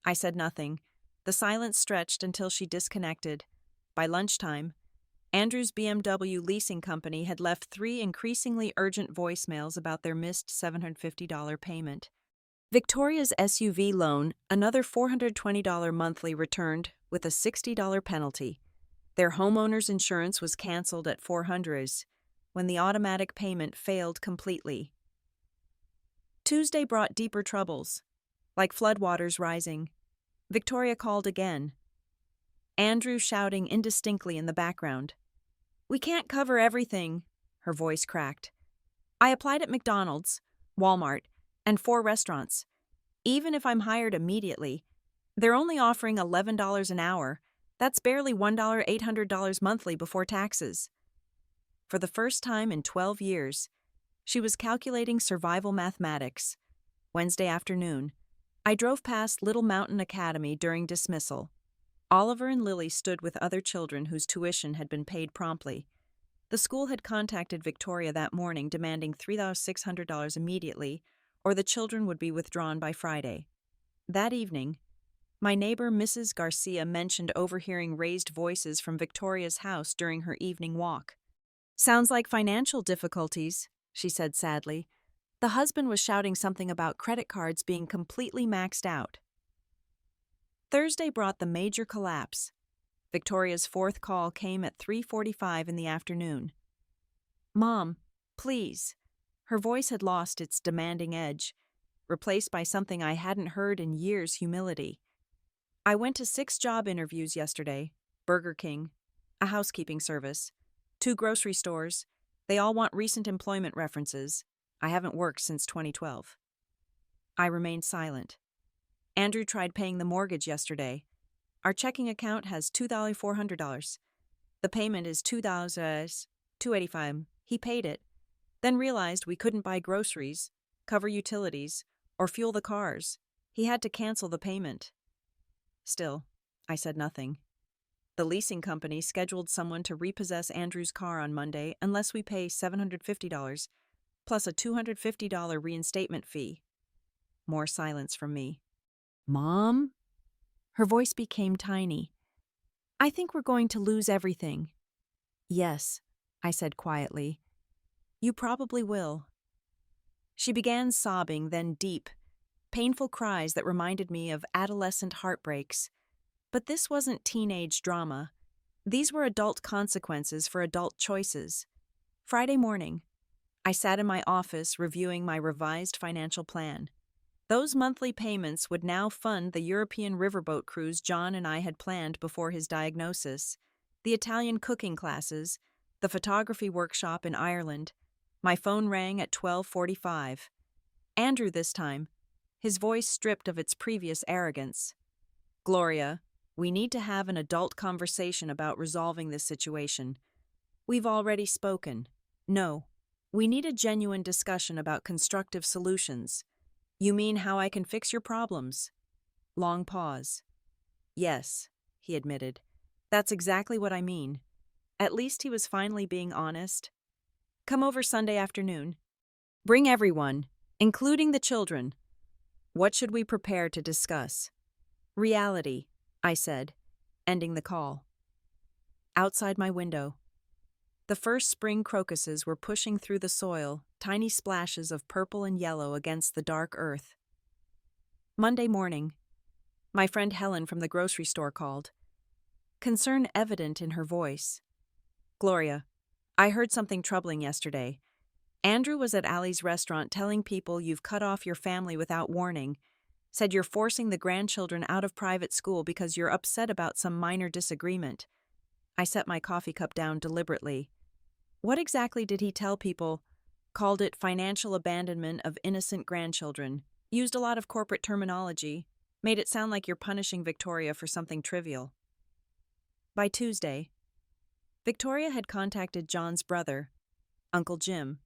I said nothing. The silence stretched until she disconnected. By lunchtime, Andrew's BMW leasing company had left 3 increasingly urgent voicemails about their missed $750 payment. Victoria's SUV loan, another $420 monthly, returned with a $60 penalty. Their homeowner's insurance was canceled at $400 when the automatic payment failed completely. Tuesday brought deeper troubles, like floodwaters rising. Victoria called again, Andrew shouting indistinctly in the background. "We can't cover everything," her voice cracked. "I applied at McDonald's, Walmart, and 4 restaurants. Even if I'm hired immediately, they're only offering $11 an hour. That's barely $1,800 monthly before taxes." For the first time in 12 years, she was calculating survival mathematics. Wednesday afternoon, I drove past Little Mountain Academy during dismissal. Oliver and Lily stood with other children whose tuition had been paid promptly. The school had contacted Victoria that morning demanding $3,600 immediately, or the children would be withdrawn by Friday. That evening, my neighbor Mrs. Garcia mentioned overhearing raised voices from Victoria's house during her evening walk. "Sounds like financial difficulties," she said sadly. The husband was shouting something about credit cards being completely maxed out. Thursday brought the major collapse. Victoria's 4th call came at 3:45 in the afternoon. "Mom, please." Her voice had lost its demanding edge, replaced by something I hadn't heard in years: humility. "I went to 6 job interviews yesterday: Burger King, a housekeeping service, 2 grocery stores. They all want recent employment references. I haven't worked since 2012. I remained silent. Andrew tried paying the mortgage yesterday. Our checking account has $2,400. The payment is $2,285. He paid it, then realized we couldn't buy groceries, cover utilities, or fuel the cars. He had to cancel the payment. Still, I said nothing. The leasing company scheduled someone to repossess Andrew's car on Monday unless we pay $750, plus a $250 reinstatement fee. More silence from me. "Mom?" Her voice became tiny. "I think we're going to lose everything." "Yes," I said quietly. "You probably will." She began sobbing, then deep, painful cries that reminded me of adolescent heartbreaks. But this wasn't teenage drama. These were adult consequences for adult choices. Friday morning, I sat in my office reviewing my revised financial plan. Those monthly payments would now fund the European riverboat cruise John and I had planned before his diagnosis, the Italian cooking classes, the photography workshop in Ireland. My phone rang at 12:45. Andrew this time, his voice stripped of its previous arrogance. "Gloria, we need to have an adult conversation about resolving this situation. We've already spoken. No, we need a genuine discussion about constructive solutions." "You mean how I can fix your problems?" Long pause. "Yes," he admitted. "That's exactly what I mean." At least he was finally being honest. "Come over Sunday afternoon. Bring everyone, including the children." "What should we prepare to discuss?" "Reality," I said, ending the call. Outside my window, the first spring crocuses were pushing through the soil, tiny splashes of purple and yellow against the dark earth. Monday morning, my friend Helen from the grocery store called, concern evident in her voice. "Gloria, I heard something troubling yesterday. Andrew was at Allie's restaurant telling people you've cut off your family without warning, said you're forcing the grandchildren out of private school because you're upset about some minor disagreement." I set my coffee cup down deliberately. "What exactly did he tell people?" "Called it financial abandonment of innocent grandchildren. Used a lot of corporate terminology. Made it sound like you're punishing Victoria for something trivial." By Tuesday, Victoria had contacted John's brother, Uncle Jim.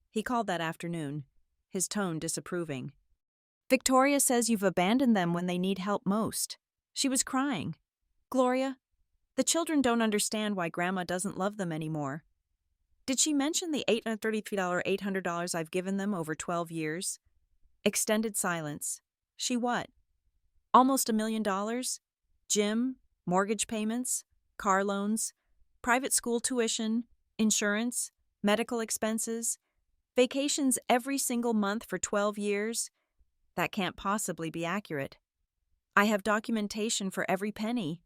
He called that afternoon, his tone disapproving. "Victoria says you've abandoned them when they need help most." She was crying. "Gloria, the children don't understand why Grandma doesn't love them anymore." "Did she mention the $833,800 I've given them over 12 years? Extended silence. "She what? Almost $1 million? Gym, mortgage payments, car loans, private school tuition, insurance, medical expenses, vacations every single month for 12 years? That can't possibly be accurate. I have documentation for every penny."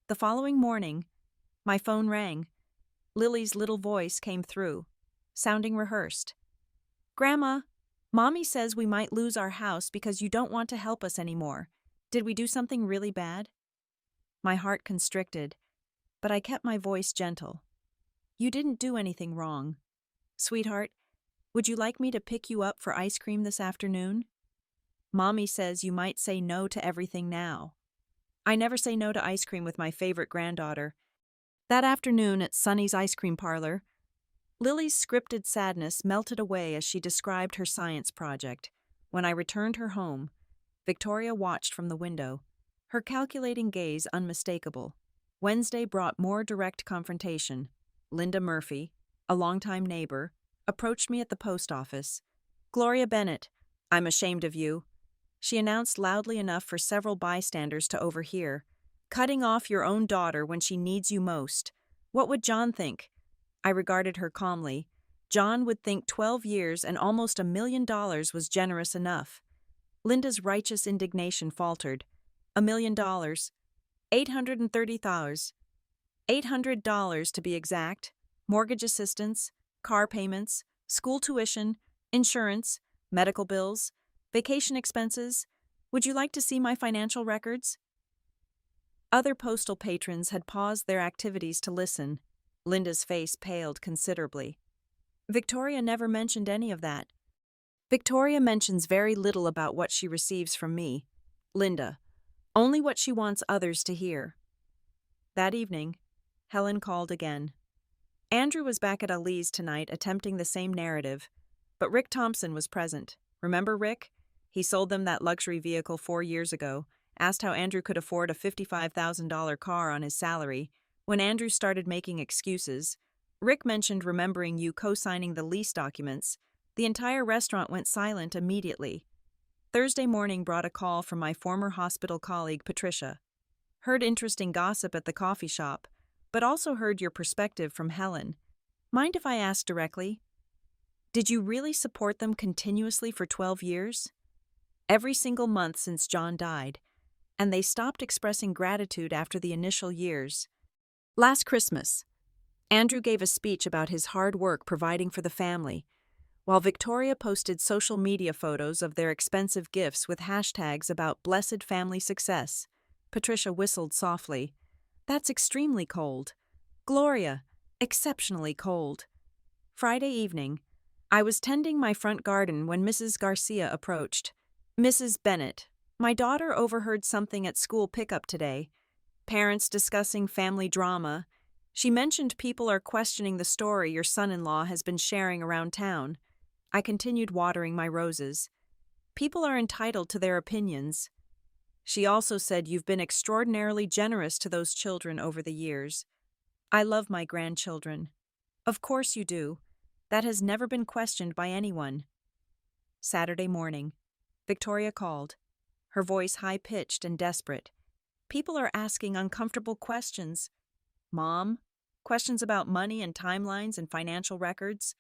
The following morning, My phone rang. Lily's little voice came through, sounding rehearsed. "Grandma, Mommy says we might lose our house because you don't want to help us anymore. Did we do something really bad?" My heart constricted, but I kept my voice gentle. "You didn't do anything wrong. Sweetheart, would you like me to pick you up for ice cream this afternoon? Mommy says you might say no to everything now." I never say no to ice cream with my favorite granddaughter. That afternoon at Sunny's ice cream parlor, Lily's scripted sadness melted away as she described her science project. When I returned her home, Victoria watched from the window, her calculating gaze unmistakable. Wednesday brought more direct confrontation. Linda Murphy, a longtime neighbor, approached me at the post office. "Gloria Bennett, I'm ashamed of you," she announced loudly enough for several bystanders to overhear. "Cutting off your own daughter when she needs you most. What would John think?" I regarded her calmly. John would think 12 years and almost $1 million was generous enough. Linda's righteous indignation faltered. $1 million. $830,000. $800 to be exact. Mortgage assistance, car payments, school tuition, insurance, medical bills, vacation expenses. Would you like to see my financial records? Other postal patrons had paused their activities to listen. Linda's face paled considerably. "Victoria never mentioned any of that." "Victoria mentions very little about what she receives from me, Linda. Only what she wants others to hear." That evening, Helen called again. Andrew was back at Ali's tonight attempting the same narrative, but Rick Thompson was present. Remember Rick? He sold them that luxury vehicle 4 years ago, asked how Andrew could afford a $55,000 car on his salary. When Andrew started making excuses, Rick mentioned remembering you co-signing the lease documents. The entire restaurant went silent immediately. Thursday morning brought a call from my former hospital colleague, Patricia. "Heard interesting gossip at the coffee shop, but also heard your perspective from Helen. Mind if I ask directly? Did you really support them continuously for 12 years? Every single month since John died, and they stopped expressing gratitude after the initial years. Last Christmas, Andrew gave a speech about his hard work providing for the family, while Victoria posted social media photos of their expensive gifts with hashtags about blessed family success." Patricia whistled softly. "That's extremely cold. Gloria, exceptionally cold." Friday evening, I was tending my front garden when Mrs. Garcia approached. "Mrs. Bennett, my daughter overheard something at school pickup today. Parents discussing family drama. She mentioned people are questioning the story your son-in-law has been sharing around town." I continued watering my roses. "People are entitled to their opinions." She also said you've been extraordinarily generous to those children over the years. "I love my grandchildren." "Of course you do. That has never been questioned by anyone." Saturday morning, Victoria called, her voice high-pitched and desperate. "People are asking uncomfortable questions. Mom, questions about money and timelines and financial records.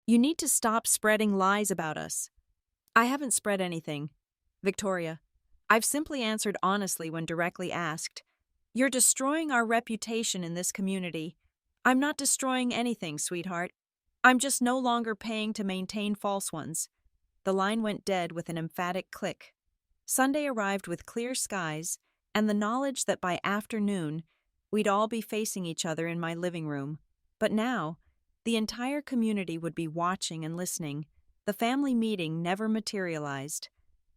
You need to stop spreading lies about us." "I haven't spread anything, Victoria. I've simply answered honestly when directly asked. You're destroying our reputation in this community." "I'm not destroying anything, sweetheart. I'm just no longer paying to maintain false ones." The line went dead with an emphatic click. Sunday arrived with clear skies and the knowledge that by afternoon, we'd all be facing each other in my living room. But now, the entire community would be watching and listening. The family meeting never materialized.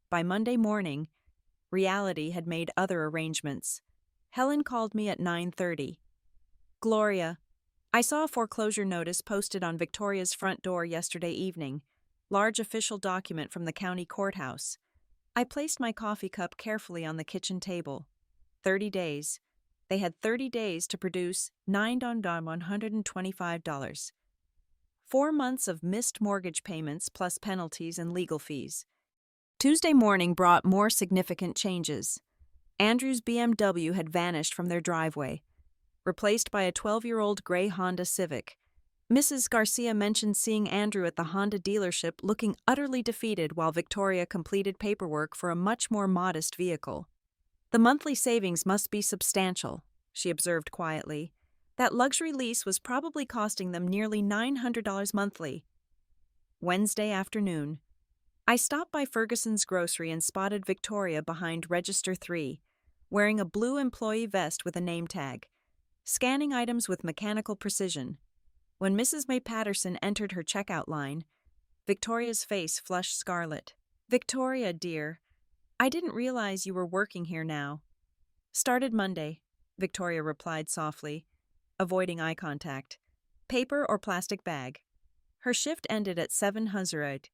By Monday morning, reality had made other arrangements. Helen called me at 9:30. "Gloria, I saw a foreclosure notice posted on Victoria's front door yesterday evening. Large official document from the county courthouse." I placed my coffee cup carefully on the kitchen table. 30 days. They had 30 days to produce $9,125. 4 months of missed mortgage payments plus penalties and legal fees. Tuesday morning brought more significant changes. Andrew's BMW had vanished from their driveway, replaced by a 12-year-old gray Honda Civic. Mrs. Garcia mentioned seeing Andrew at the Honda dealership looking utterly defeated while Victoria completed paperwork for a much more modest vehicle. "The monthly savings must be substantial," she observed quietly. That luxury lease was probably costing them nearly $900 monthly. Wednesday afternoon. I stopped by Ferguson's grocery and spotted Victoria behind Register 3, wearing a blue employee vest with a name tag, scanning items with mechanical precision. When Mrs. May Patterson entered her checkout line, Victoria's face flushed scarlet. "Victoria, dear, I didn't realize you were working here now." "Started Monday," Victoria replied softly, avoiding eye contact. "Paper or plastic bag?" Her shift ended at 7:00.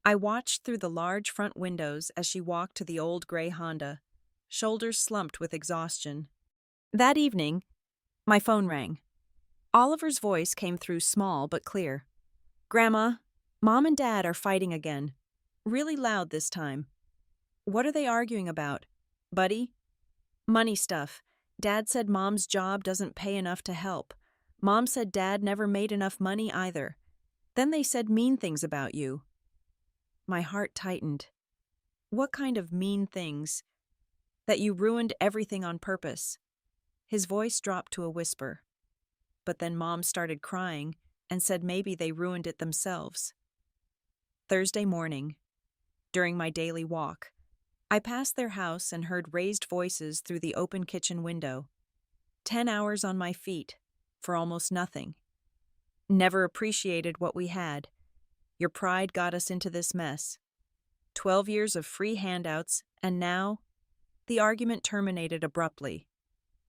I watched through the large front windows as she walked to the old gray Honda, shoulders slumped with exhaustion. That evening, my phone rang. Oliver's voice came through small but clear. "Grandma, Mom and Dad are fighting again. Really loud this time." "What are they arguing about, buddy?" "Money stuff. Dad said Mom's job doesn't pay enough to help. Mom said Dad never made enough money either. Then they said mean things about you." My heart tightened. "What kind of mean things?" "That you ruined everything on purpose." His voice dropped to a whisper. But then Mom started crying and said maybe they ruined it themselves. Thursday morning. During my daily walk, I passed their house and heard raised voices through the open kitchen window. 10 hours on my feet, for almost nothing. Never appreciated what we had. Your pride got us into this mess. 12 years of free handouts, and now? The argument terminated abruptly,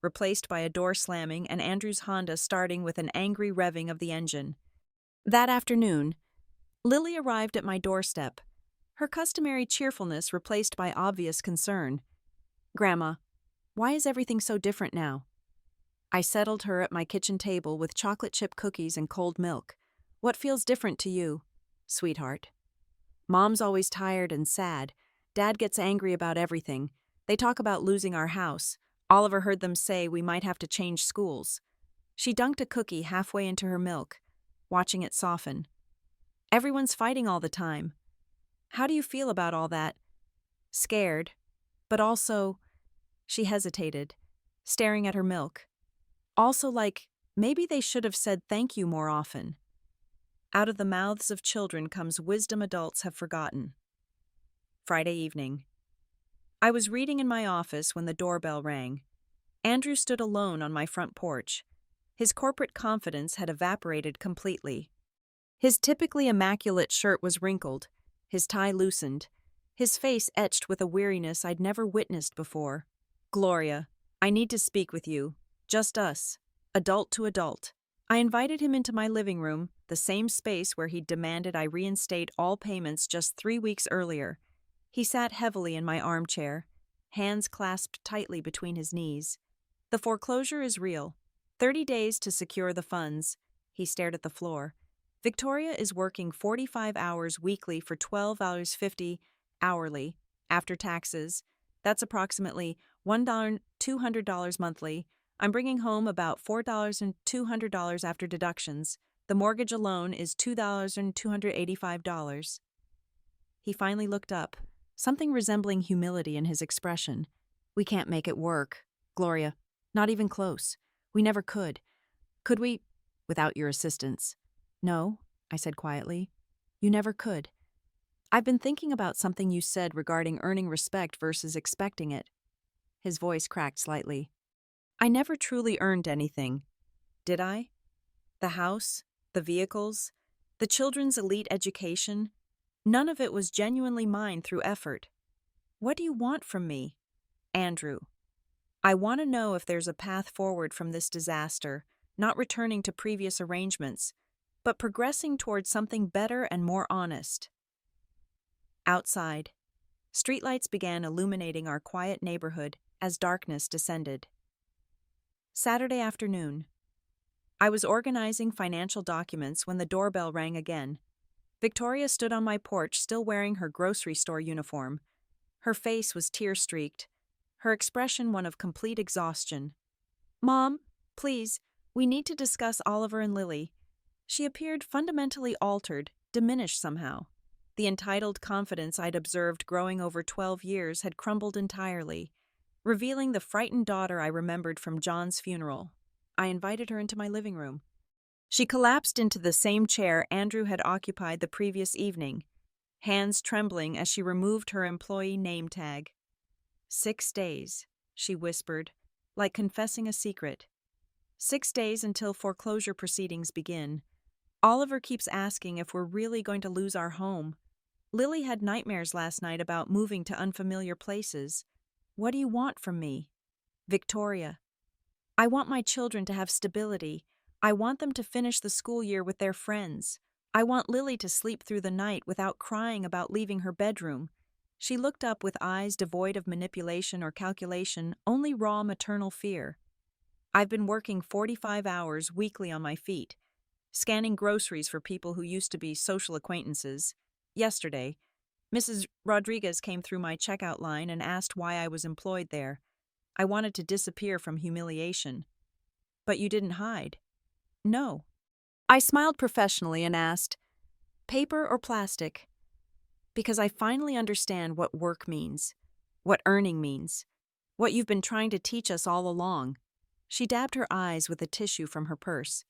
replaced by a door slamming and Andrew's Honda starting with an angry revving of the engine. That afternoon, Lily arrived at my doorstep, her customary cheerfulness replaced by obvious concern. "Grandma, why is everything so different now?" I settled her at my kitchen table with chocolate chip cookies and cold milk. "What feels different to you, sweetheart?" "Mom's always tired and sad. Dad gets angry about everything. They talk about losing our house. Oliver heard them say we might have to change schools." She dunked a cookie halfway into her milk, watching it soften. "Everyone's fighting all the time. How do you feel about all that?" "Scared, but also—" She hesitated, staring at her milk. "Also like, maybe they should have said thank you more often." Out of the mouths of children comes wisdom adults have forgotten. Friday evening. I was reading in my office when the doorbell rang. Andrew stood alone on my front porch. His corporate confidence had evaporated completely. His typically immaculate shirt was wrinkled, his tie loosened, his face etched with a weariness I'd never witnessed before. "Gloria, I need to speak with you. Just us, adult to adult." I invited him into my living room, the same space where he'd demanded I reinstate all payments just 3 weeks earlier. He sat heavily in my armchair, hands clasped tightly between his knees. "The foreclosure is real. 30 days to secure the funds." He stared at the floor. "Victoria is working 45 hours weekly for $12.50 hourly, after taxes. That's approximately $1,200 monthly. I'm bringing home about $4,200 after deductions. The mortgage alone is $2,285. He finally looked up, something resembling humility in his expression. "We can't make it work, Gloria. Not even close. We never could. Could we, without your assistance?" "No," I said quietly. "You never could. I've been thinking about something you said regarding earning respect versus expecting it." His voice cracked slightly. "I never truly earned anything, did I? The house, the vehicles, the children's elite education, none of it was genuinely mine through effort. What do you want from me, Andrew? I want to know if there's a path forward from this disaster, not returning to previous arrangements, but progressing towards something better and more honest." Outside, streetlights began illuminating our quiet neighborhood as darkness descended. Saturday afternoon. I was organizing financial documents when the doorbell rang again. Victoria stood on my porch still wearing her grocery store uniform. Her face was tear-streaked, her expression one of complete exhaustion. "Mom, please, we need to discuss Oliver and Lily." She appeared fundamentally altered, diminished somehow. The entitled confidence I'd observed growing over 12 years had crumbled entirely, revealing the frightened daughter I remembered from John's funeral. I invited her into my living room. She collapsed into the same chair Andrew had occupied the previous evening, hands trembling as she removed her employee name tag. 6 days, she whispered, like confessing a secret. 6 days until foreclosure proceedings begin. Oliver keeps asking if we're really going to lose our home. Lily had nightmares last night about moving to unfamiliar places. What do you want from me? Victoria. I want my children to have stability. I want them to finish the school year with their friends. I want Lily to sleep through the night without crying about leaving her bedroom. She looked up with eyes devoid of manipulation or calculation, only raw maternal fear. I've been working 45 hours weekly on my feet, scanning groceries for people who used to be social acquaintances. Yesterday, Mrs. Rodriguez came through my checkout line and asked why I was employed there. I wanted to disappear from humiliation. But you didn't hide. No. I smiled professionally and asked, paper or plastic? Because I finally understand what work means, what earning means, what you've been trying to teach us all along. She dabbed her eyes with a tissue from her purse.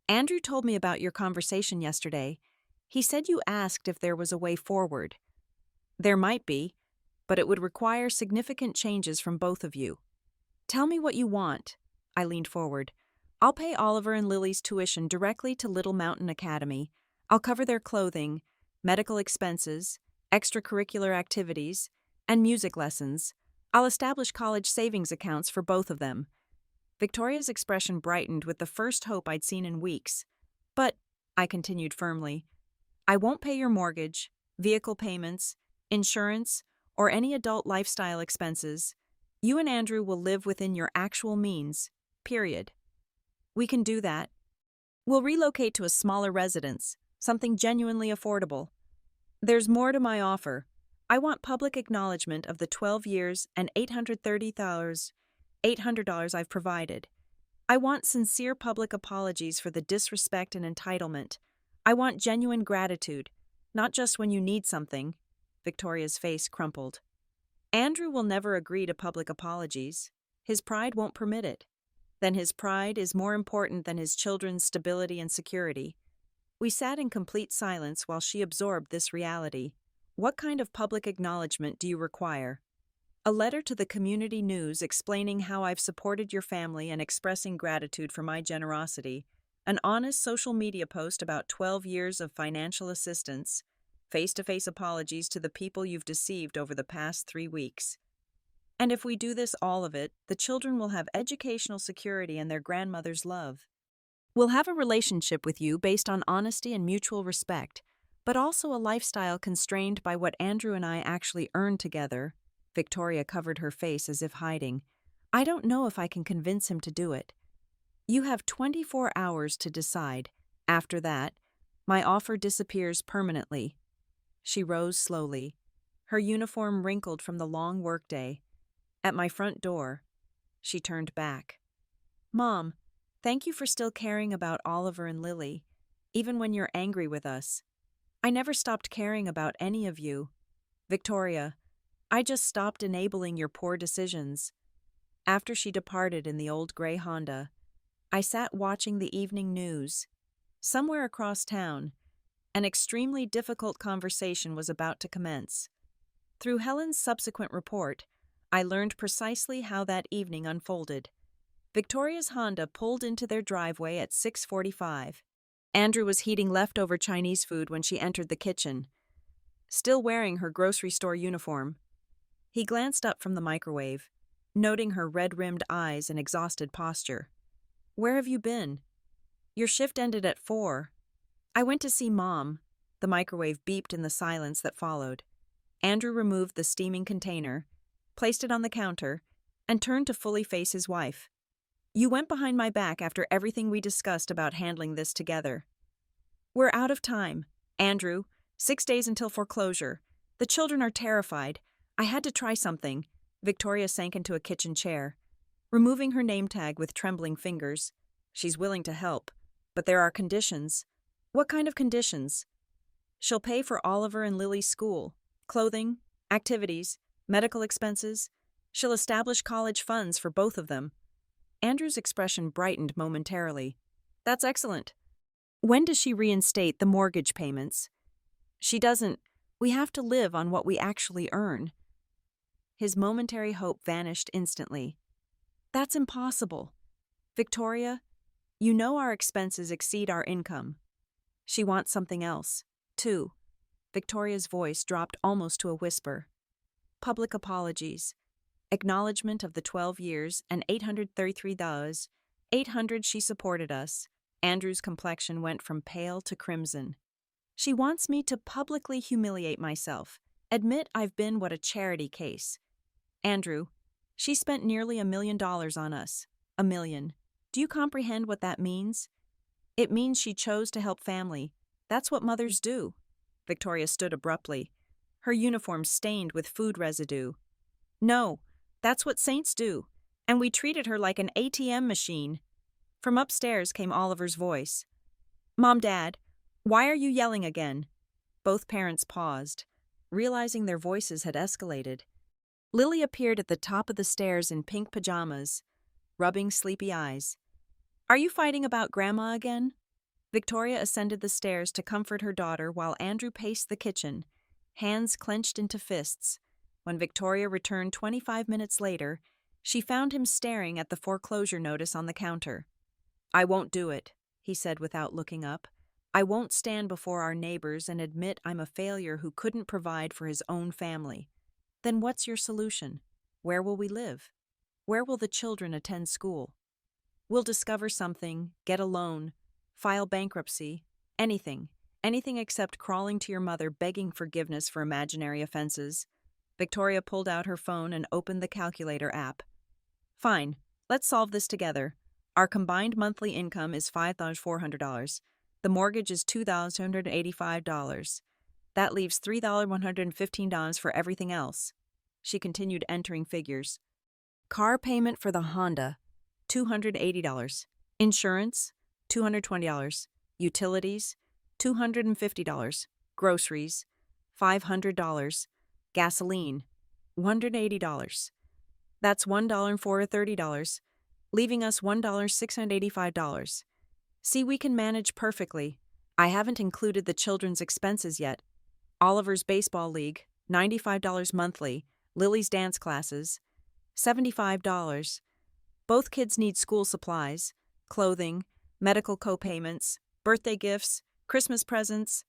Andrew told me about your conversation yesterday. He said you asked if there was a way forward. There might be, but it would require significant changes from both of you. Tell me what you want. I leaned forward. I'll pay Oliver and Lily's tuition directly to Little Mountain Academy. I'll cover their clothing, medical expenses, extracurricular activities, and music lessons. I'll establish college savings accounts for both of them. Victoria's expression brightened with the first hope I'd seen in weeks. But, I continued firmly, I won't pay your mortgage, vehicle payments, insurance, or any adult lifestyle expenses. You and Andrew will live within your actual means, period. We can do that. We'll relocate to a smaller residence, something genuinely affordable. There's more to my offer. I want public acknowledgement of the 12 years and $800 I've provided. I want sincere public apologies for the disrespect and entitlement. I want genuine gratitude, not just when you need something. Victoria's face crumpled. Andrew will never agree to public apologies. His pride won't permit it. Then his pride is more important than his children's stability and security. We sat in complete silence while she absorbed this reality. What kind of public acknowledgement do you require? A letter to the community news explaining how I've supported your family and expressing gratitude for my generosity. An honest social media post about 12 years of financial assistance. Face-to-face apologies to the people you've deceived over the past 3 weeks. And if we do this, all of it, the children will have educational security and their grandmother's love. We'll have a relationship with you based on honesty and mutual respect, but also a lifestyle constrained by what Andrew and I actually earn together. Victoria covered her face as if hiding. I don't know if I can convince him to do it. You have 24 hours to decide. After that, my offer disappears permanently. She rose slowly, her uniform wrinkled from the long workday. At my front door, she turned back. Mom, thank you for still caring about Oliver and Lily, even when you're angry with us. I never stopped caring about any of you. Victoria, I just stopped enabling your poor decisions. After she departed in the old gray Honda, I sat watching the evening news. Somewhere across town, an extremely difficult conversation was about to commence. Through Helen's subsequent report, I learned precisely how that evening unfolded. Victoria's Honda pulled into their driveway at 6:45. Andrew was heating leftover Chinese food when she entered the kitchen, still wearing her grocery store uniform. He glanced up from the microwave, noting her red-rimmed eyes and exhausted posture. Where have you been? Your shift ended at 4. I went to see Mom. The microwave beeped in the silence that followed. Andrew removed the steaming container, placed it on the counter, and turned to fully face his wife. You went behind my back after everything we discussed about handling this together. We're out of time. Andrew, 6 days until foreclosure. The children are terrified. I had to try something. Victoria sank into a kitchen chair, removing her name tag with trembling fingers. She's willing to help, but there are conditions. What kind of conditions? She'll pay for Oliver and Lily's school, clothing, activities, medical expenses. She'll establish college funds for both of them. Andrew's expression brightened momentarily. That's excellent. When does she reinstate the mortgage payments? She doesn't. We have to live on what we actually earn. His momentary hope vanished instantly. That's impossible. Victoria, you know our expenses exceed our income. She wants something else, too. Victoria's voice dropped almost to a whisper. Public apologies. Acknowledgement of the 12 years and $833. 800 she supported us. Andrew's complexion went from pale to crimson. She wants me to publicly humiliate myself, admit I've been what a charity case. Andrew, she spent nearly $1 million on us. $1 million. Do you comprehend what that means? It means she chose to help family. That's what mothers do. Victoria stood abruptly, her uniform stained with food residue. No, that's what saints do, and we treated her like an ATM machine. From upstairs came Oliver's voice. Mom, Dad, why are you yelling again? Both parents paused, realizing their voices had escalated. Lily appeared at the top of the stairs in pink pajamas, rubbing sleepy eyes. Are you fighting about Grandma again? Victoria ascended the stairs to comfort her daughter while Andrew paced the kitchen, hands clenched into fists. When Victoria returned 25 minutes later, she found him staring at the foreclosure notice on the counter. I won't do it, he said without looking up. I won't stand before our neighbors and admit I'm a failure who couldn't provide for his own family. Then what's your solution? Where will we live? Where will the children attend school? We'll discover something, get a loan, file bankruptcy, anything except crawling to your mother begging forgiveness for imaginary offenses. Victoria pulled out her phone and opened the calculator app. Fine, let's solve this together. Our combined monthly income is $5,400. The mortgage is $2,285. That leaves $3,115 for everything else. She continued entering figures. Car payment for the Honda, $280. Insurance, $220. Utilities, $250. Groceries, $500. Gasoline, $180. That's $1,430, leaving us $1,685. See, we can manage perfectly. I haven't included the children's expenses yet. Oliver's baseball league, $95 monthly. Lily's dance classes, $75. Both kids need school supplies, clothing, medical co-payments, birthday gifts, Christmas presents.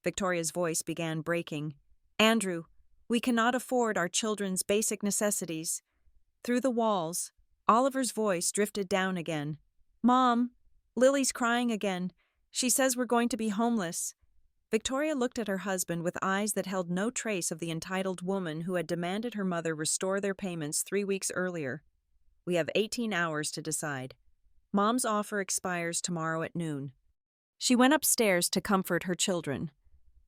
Victoria's voice began breaking. Andrew, we cannot afford our children's basic necessities. Through the walls, Oliver's voice drifted down again. Mom, Lily's crying again. She says we're going to be homeless. Victoria looked at her husband with eyes that held no trace of the entitled woman who had demanded her mother restore their payments 3 weeks earlier. We have 18 hours to decide. Mom's offer expires tomorrow at noon. She went upstairs to comfort her children,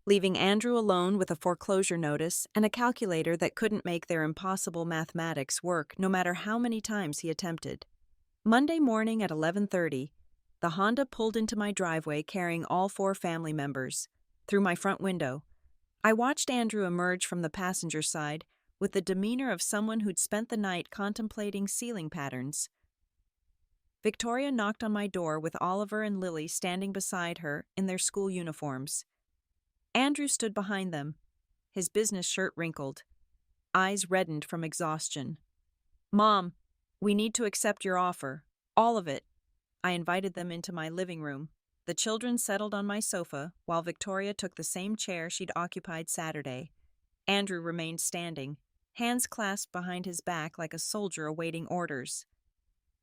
leaving Andrew alone with a foreclosure notice and a calculator that couldn't make their impossible mathematics work no matter how many times he attempted. Monday morning at 11:30, the Honda pulled into my driveway carrying all 4 family members. Through my front window, I watched Andrew emerge from the passenger side with the demeanor of someone who'd spent the night contemplating ceiling patterns. Victoria knocked on my door with Oliver and Lily standing beside her in their school uniforms. Andrew stood behind them, his business shirt wrinkled, eyes reddened from exhaustion. Mom, we need to accept your offer, all of it. I invited them into my living room. The children settled on my sofa while Victoria took the same chair she'd occupied Saturday. Andrew remained standing, hands clasped behind his back like a soldier awaiting orders.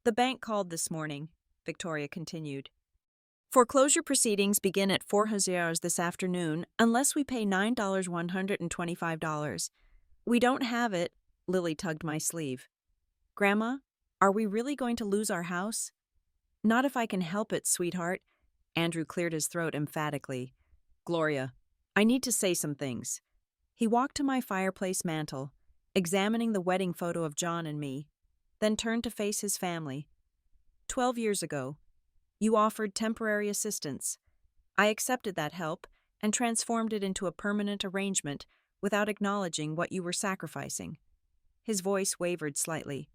The bank called this morning, Victoria continued. Foreclosure proceedings begin at 4 hours this afternoon unless we pay $9,125. We don't have it, Lily tugged my sleeve. Grandma, are we really going to lose our house? Not if I can help it, sweetheart. Andrew cleared his throat emphatically. Gloria, I need to say some things. He walked to my fireplace mantel, examining the wedding photo of John and me, then turned to face his family. 12 years ago, you offered temporary assistance. I accepted that help and transformed it into a permanent arrangement without acknowledging what you were sacrificing. His voice wavered slightly.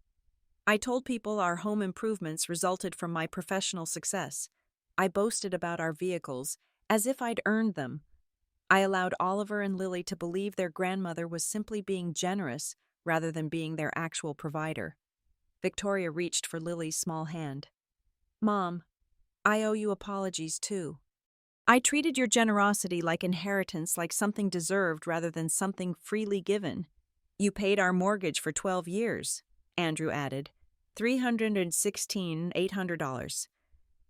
I told people our home improvements resulted from my professional success. I boasted about our vehicles, as if I'd earned them. I allowed Oliver and Lily to believe their grandmother was simply being generous rather than being their actual provider. Victoria reached for Lily's small hand. Mom, I owe you apologies too. I treated your generosity like inheritance, like something deserved rather than something freely given. You paid our mortgage for 12 years, Andrew added, $316,800.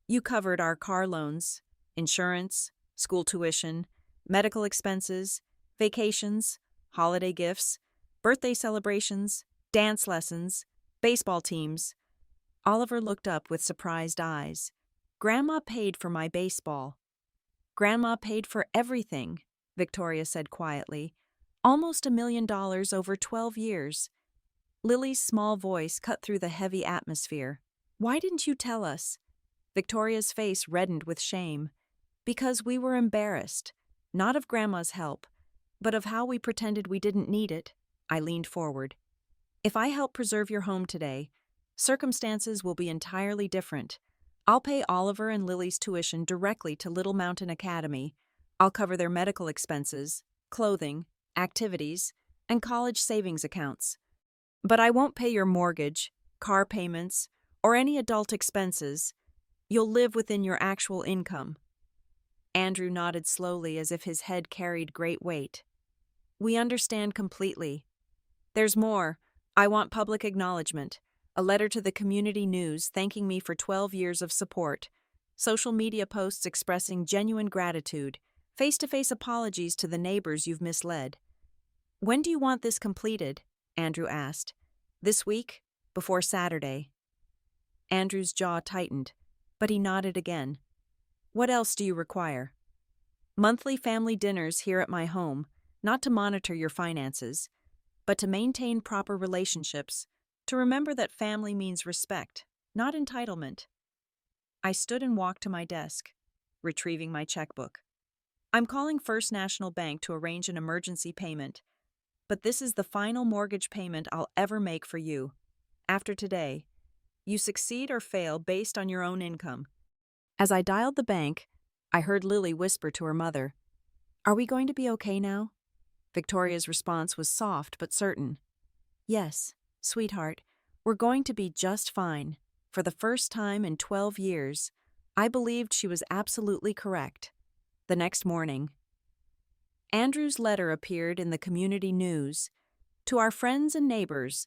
You covered our car loans, insurance, school tuition, medical expenses, vacations, holiday gifts, birthday celebrations, dance lessons, baseball teams. Oliver looked up with surprised eyes. Grandma paid for my baseball. Grandma paid for everything, Victoria said quietly. Almost $1 million over 12 years. Lily's small voice cut through the heavy atmosphere. Why didn't you tell us? Victoria's face reddened with shame. Because we were embarrassed, not of Grandma's help, but of how we pretended we didn't need it. I leaned forward. If I help preserve your home today, circumstances will be entirely different. I'll pay Oliver and Lily's tuition directly to Little Mountain Academy. I'll cover their medical expenses, clothing, activities, and college savings accounts. But I won't pay your mortgage, car payments, or any adult expenses. You'll live within your actual income. Andrew nodded slowly as if his head carried great weight. We understand completely. There's more. I want public acknowledgement. A letter to the community news thanking me for 12 years of support. Social media posts expressing genuine gratitude. Face-to-face apologies to the neighbors you've misled. When do you want this completed? Andrew asked. This week? Before Saturday. Andrew's jaw tightened, but he nodded again. What else do you require? Monthly family dinners here at my home, not to monitor your finances, but to maintain proper relationships, to remember that family means respect, not entitlement. I stood and walked to my desk, retrieving my checkbook. I'm calling First National Bank to arrange an emergency payment, but this is the final mortgage payment I'll ever make for you. After today, you succeed or fail based on your own income. As I dialed the bank, I heard Lily whisper to her mother, Are we going to be okay now? Victoria's response was soft but certain. Yes, sweetheart, we're going to be just fine. For the first time in 12 years, I believed she was absolutely correct. The next morning, Andrew's letter appeared in the community news. To our friends and neighbors,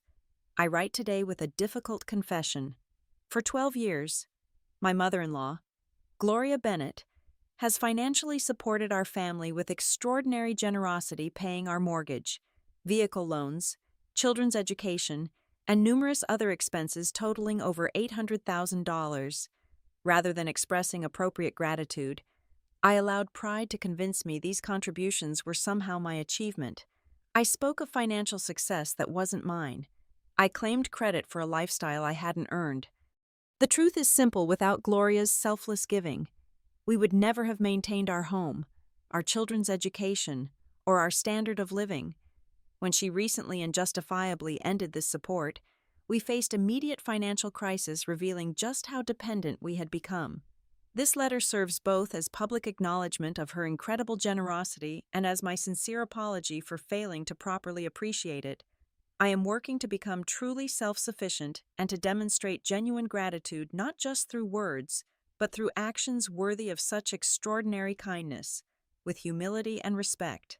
I write today with a difficult confession. For 12 years, my mother-in-law, Gloria Bennett, has financially supported our family with extraordinary generosity, paying our mortgage, vehicle loans, children's education, and numerous other expenses totaling over $800,000. Rather than expressing appropriate gratitude, I allowed pride to convince me these contributions were somehow my achievement. I spoke of financial success that wasn't mine. I claimed credit for a lifestyle I hadn't earned. The truth is simple: without Gloria's selfless giving, we would never have maintained our home, our children's education, or our standard of living. When she recently and justifiably ended this support, we faced immediate financial crisis, revealing just how dependent we had become. This letter serves both as public acknowledgement of her incredible generosity and as my sincere apology for failing to properly appreciate it. I am working to become truly self-sufficient and to demonstrate genuine gratitude not just through words, but through actions worthy of such extraordinary kindness, with humility and respect.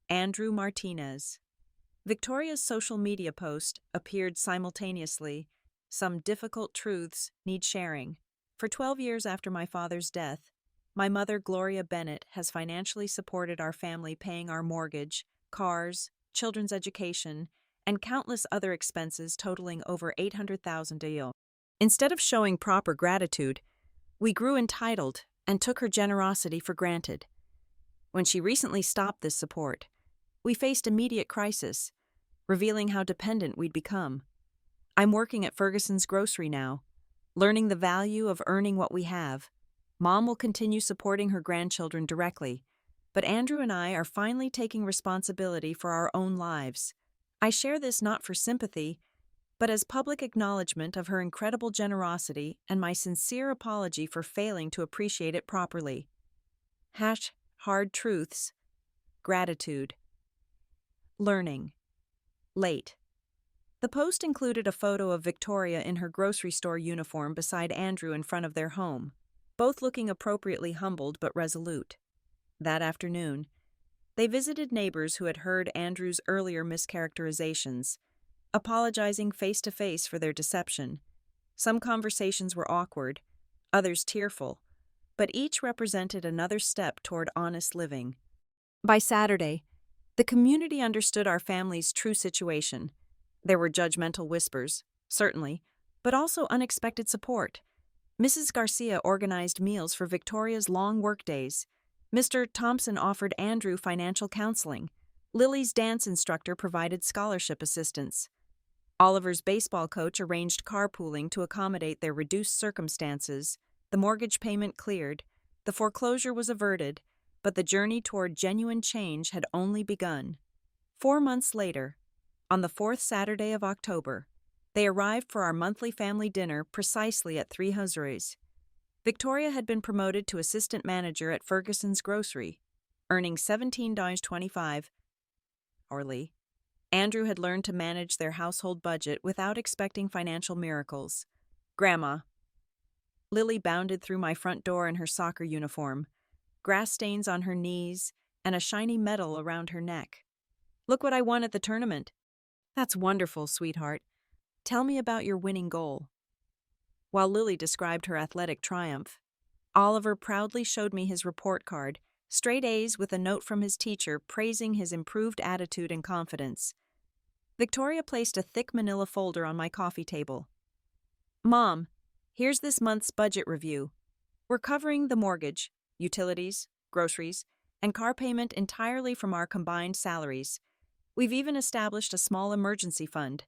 Andrew Martinez. Victoria's social media post appeared simultaneously. Some difficult truths need sharing. For 12 years after my father's death, my mother, Gloria Bennett, has financially supported our family, paying our mortgage, cars, children's education, and countless other expenses totaling over $800,000 a year. Instead of showing proper gratitude, we grew entitled and took her generosity for granted. When she recently stopped this support, we faced immediate crisis, revealing how dependent we'd become. I'm working at Ferguson's Grocery now, learning the value of earning what we have. Mom will continue supporting her grandchildren directly, but Andrew and I are finally taking responsibility for our own lives. I share this not for sympathy, but as public acknowledgement of her incredible generosity and my sincere apology for failing to appreciate it properly. Hard truths. Gratitude. Learning. Late. The post included a photo of Victoria in her grocery store uniform beside Andrew in front of their home, both looking appropriately humbled but resolute. That afternoon, they visited neighbors who had heard Andrew's earlier mischaracterizations, apologizing face-to-face for their deception. Some conversations were awkward, others tearful, but each represented another step toward honest living. By Saturday, the community understood our family's true situation. There were judgmental whispers, certainly, but also unexpected support. Mrs. Garcia organized meals for Victoria's long workdays. Mr. Thompson offered Andrew financial counseling. Lily's dance instructor provided scholarship assistance. Oliver's baseball coach arranged carpooling to accommodate their reduced circumstances. The mortgage payment cleared. The foreclosure was averted, but the journey toward genuine change had only begun. 4 months later, on the 4th Saturday of October, they arrived for our monthly family dinner precisely at 3 Huzares. Victoria had been promoted to assistant manager at Ferguson's Grocery, earning $17.25 hourly. Andrew had learned to manage their household budget without expecting financial miracles. Grandma. Lily bounded through my front door in her soccer uniform, grass stains on her knees and a shiny medal around her neck. Look what I won at the tournament. That's wonderful, sweetheart. Tell me about your winning goal. While Lily described her athletic triumph, Oliver proudly showed me his report card, straight A's with a note from his teacher praising his improved attitude and confidence. Victoria placed a thick manila folder on my coffee table. Mom, here's this month's budget review. We're covering the mortgage, utilities, groceries, and car payment entirely from our combined salaries. We've even established a small emergency fund.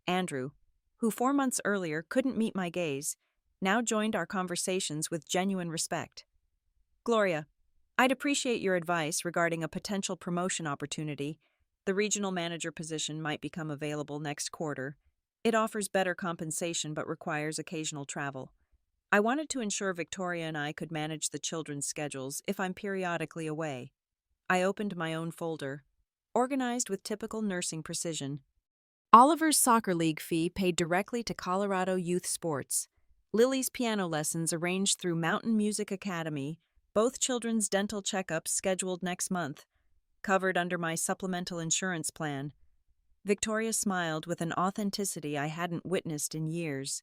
Andrew, who 4 months earlier couldn't meet my gaze, now joined our conversations with genuine respect. Gloria, I'd appreciate your advice regarding a potential promotion opportunity. The regional manager position might become available next quarter. It offers better compensation but requires occasional travel. I wanted to ensure Victoria and I could manage the children's schedules if I'm periodically away. I opened my own folder, organized with typical nursing precision. Oliver's soccer league fee paid directly to Colorado Youth Sports. Lily's piano lessons arranged through Mountain Music Academy. Both children's dental checkups scheduled next month, covered under my supplemental insurance plan. Victoria smiled with an authenticity I hadn't witnessed in years.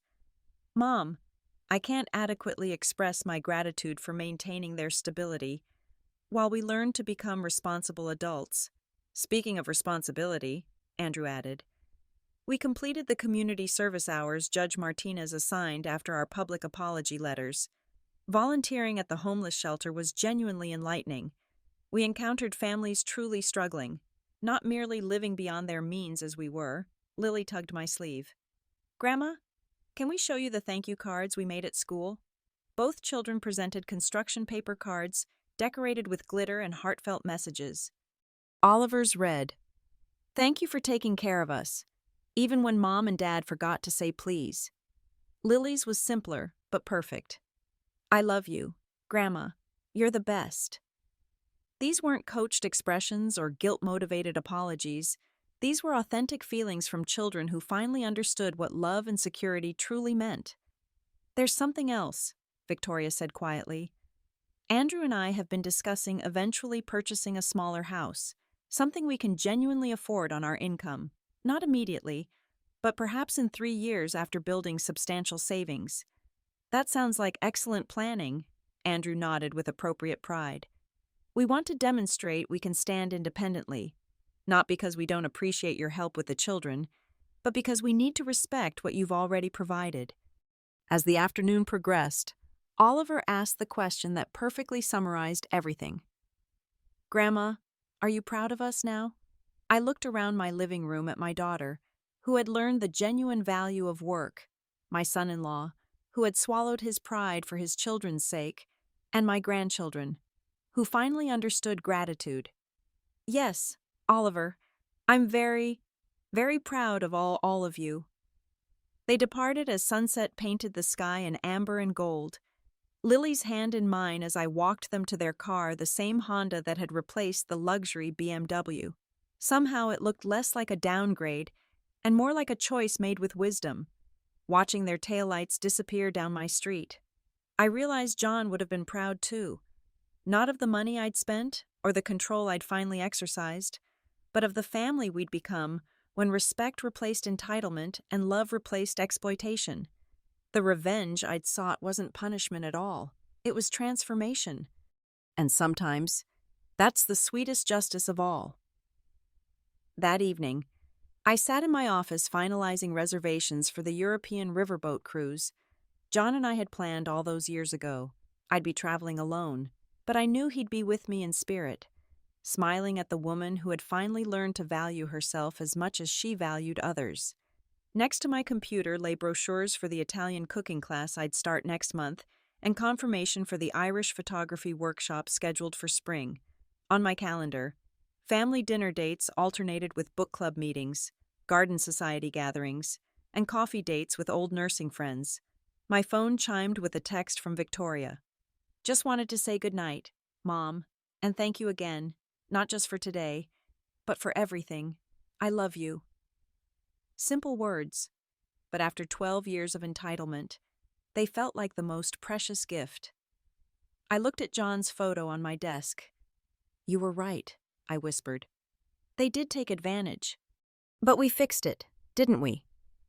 Mom, I can't adequately express my gratitude for maintaining their stability while we learn to become responsible adults. Speaking of responsibility, Andrew added, we completed the community service hours Judge Martinez assigned after our public apology letters. Volunteering at the homeless shelter was genuinely enlightening. We encountered families truly struggling, not merely living beyond their means as we were. Lily tugged my sleeve. Grandma, can we show you the thank you cards we made at school? Both children presented construction paper cards decorated with glitter and heartfelt messages. Oliver's read, Thank you for taking care of us, even when Mom and Dad forgot to say please. Lily's was simpler, but perfect. I love you, Grandma. You're the best. These weren't coached expressions or guilt-motivated apologies. These were authentic feelings from children who finally understood what love and security truly meant. There's something else, Victoria said quietly. Andrew and I have been discussing eventually purchasing a smaller house, something we can genuinely afford on our income. Not immediately, but perhaps in 3 years after building substantial savings. That sounds like excellent planning, Andrew nodded with appropriate pride. We want to demonstrate we can stand independently, not because we don't appreciate your help with the children, but because we need to respect what you've already provided. As the afternoon progressed, Oliver asked the question that perfectly summarized everything. Grandma, are you proud of us now? I looked around my living room at my daughter, who had learned the genuine value of work, my son-in-law, who had swallowed his pride for his children's sake, and my grandchildren, who finally understood gratitude. Yes, Oliver, I'm very Very proud of all of you." They departed as sunset painted the sky in amber and gold, Lily's hand in mine as I walked them to their car, the same Honda that had replaced the luxury BMW. Somehow it looked less like a downgrade and more like a choice made with wisdom, watching their taillights disappear down my street. I realized John would have been proud too, not of the money I'd spent or the control I'd finally exercised, but of the family we'd become when respect replaced entitlement and love replaced exploitation. The revenge I'd sought wasn't punishment at all. It was transformation. And sometimes, that's the sweetest justice of all. That evening, I sat in my office finalizing reservations for the European riverboat cruise John and I had planned all those years ago. I'd be traveling alone, but I knew he'd be with me in spirit, smiling at the woman who had finally learned to value herself as much as she valued others. Next to my computer lay brochures for the Italian cooking class I'd start next month and confirmation for the Irish photography workshop scheduled for spring. On my calendar, family dinner dates alternated with book club meetings, garden society gatherings, and coffee dates with old nursing friends. My phone chimed with a text from Victoria. "Just wanted to say goodnight, Mom, and thank you again, not just for today, but for everything. I love you." Simple words, but after 12 years of entitlement, they felt like the most precious gift. I looked at John's photo on my desk. "You were right," I whispered. "They did take advantage. But we fixed it, didn't we?"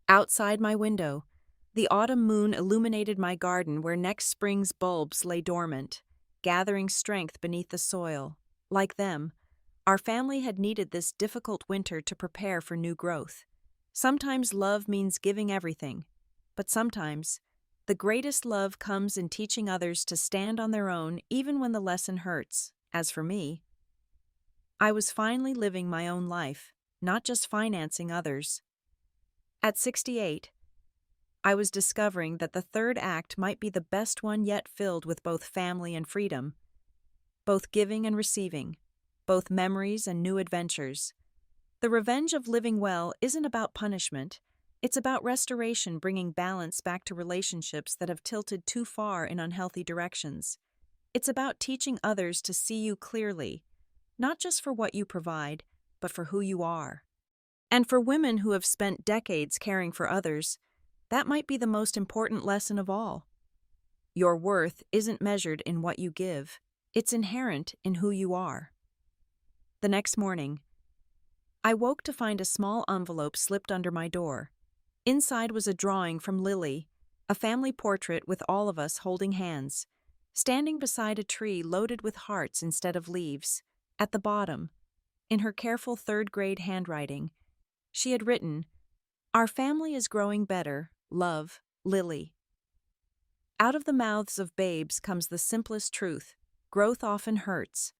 Outside my window, the autumn moon illuminated my garden where next spring's bulbs lay dormant, gathering strength beneath the soil. Like them, our family had needed this difficult winter to prepare for new growth. Sometimes love means giving everything, but sometimes the greatest love comes in teaching others to stand on their own even when the lesson hurts. As for me, I was finally living my own life, not just financing others. At 68, I was discovering that the third act might be the best one yet, filled with both family and freedom, both giving and receiving, both memories and new adventures. The revenge of living well isn't about punishment. It's about restoration, bringing balance back to relationships that have tilted too far in unhealthy directions. It's about teaching others to see you clearly, not just for what you provide, but for who you are. And for women who have spent decades caring for others, that might be the most important lesson of all. Your worth isn't measured in what you give. It's inherent in who you are. The next morning, I woke to find a small envelope slipped under my door. Inside was a drawing from Lily, a family portrait with all of us holding hands, standing beside a tree loaded with hearts instead of leaves. At the bottom, in her careful third-grade handwriting, she had written, "Our family is growing better. Love, Lily." Out of the mouths of babes comes the simplest truth: growth often hurts,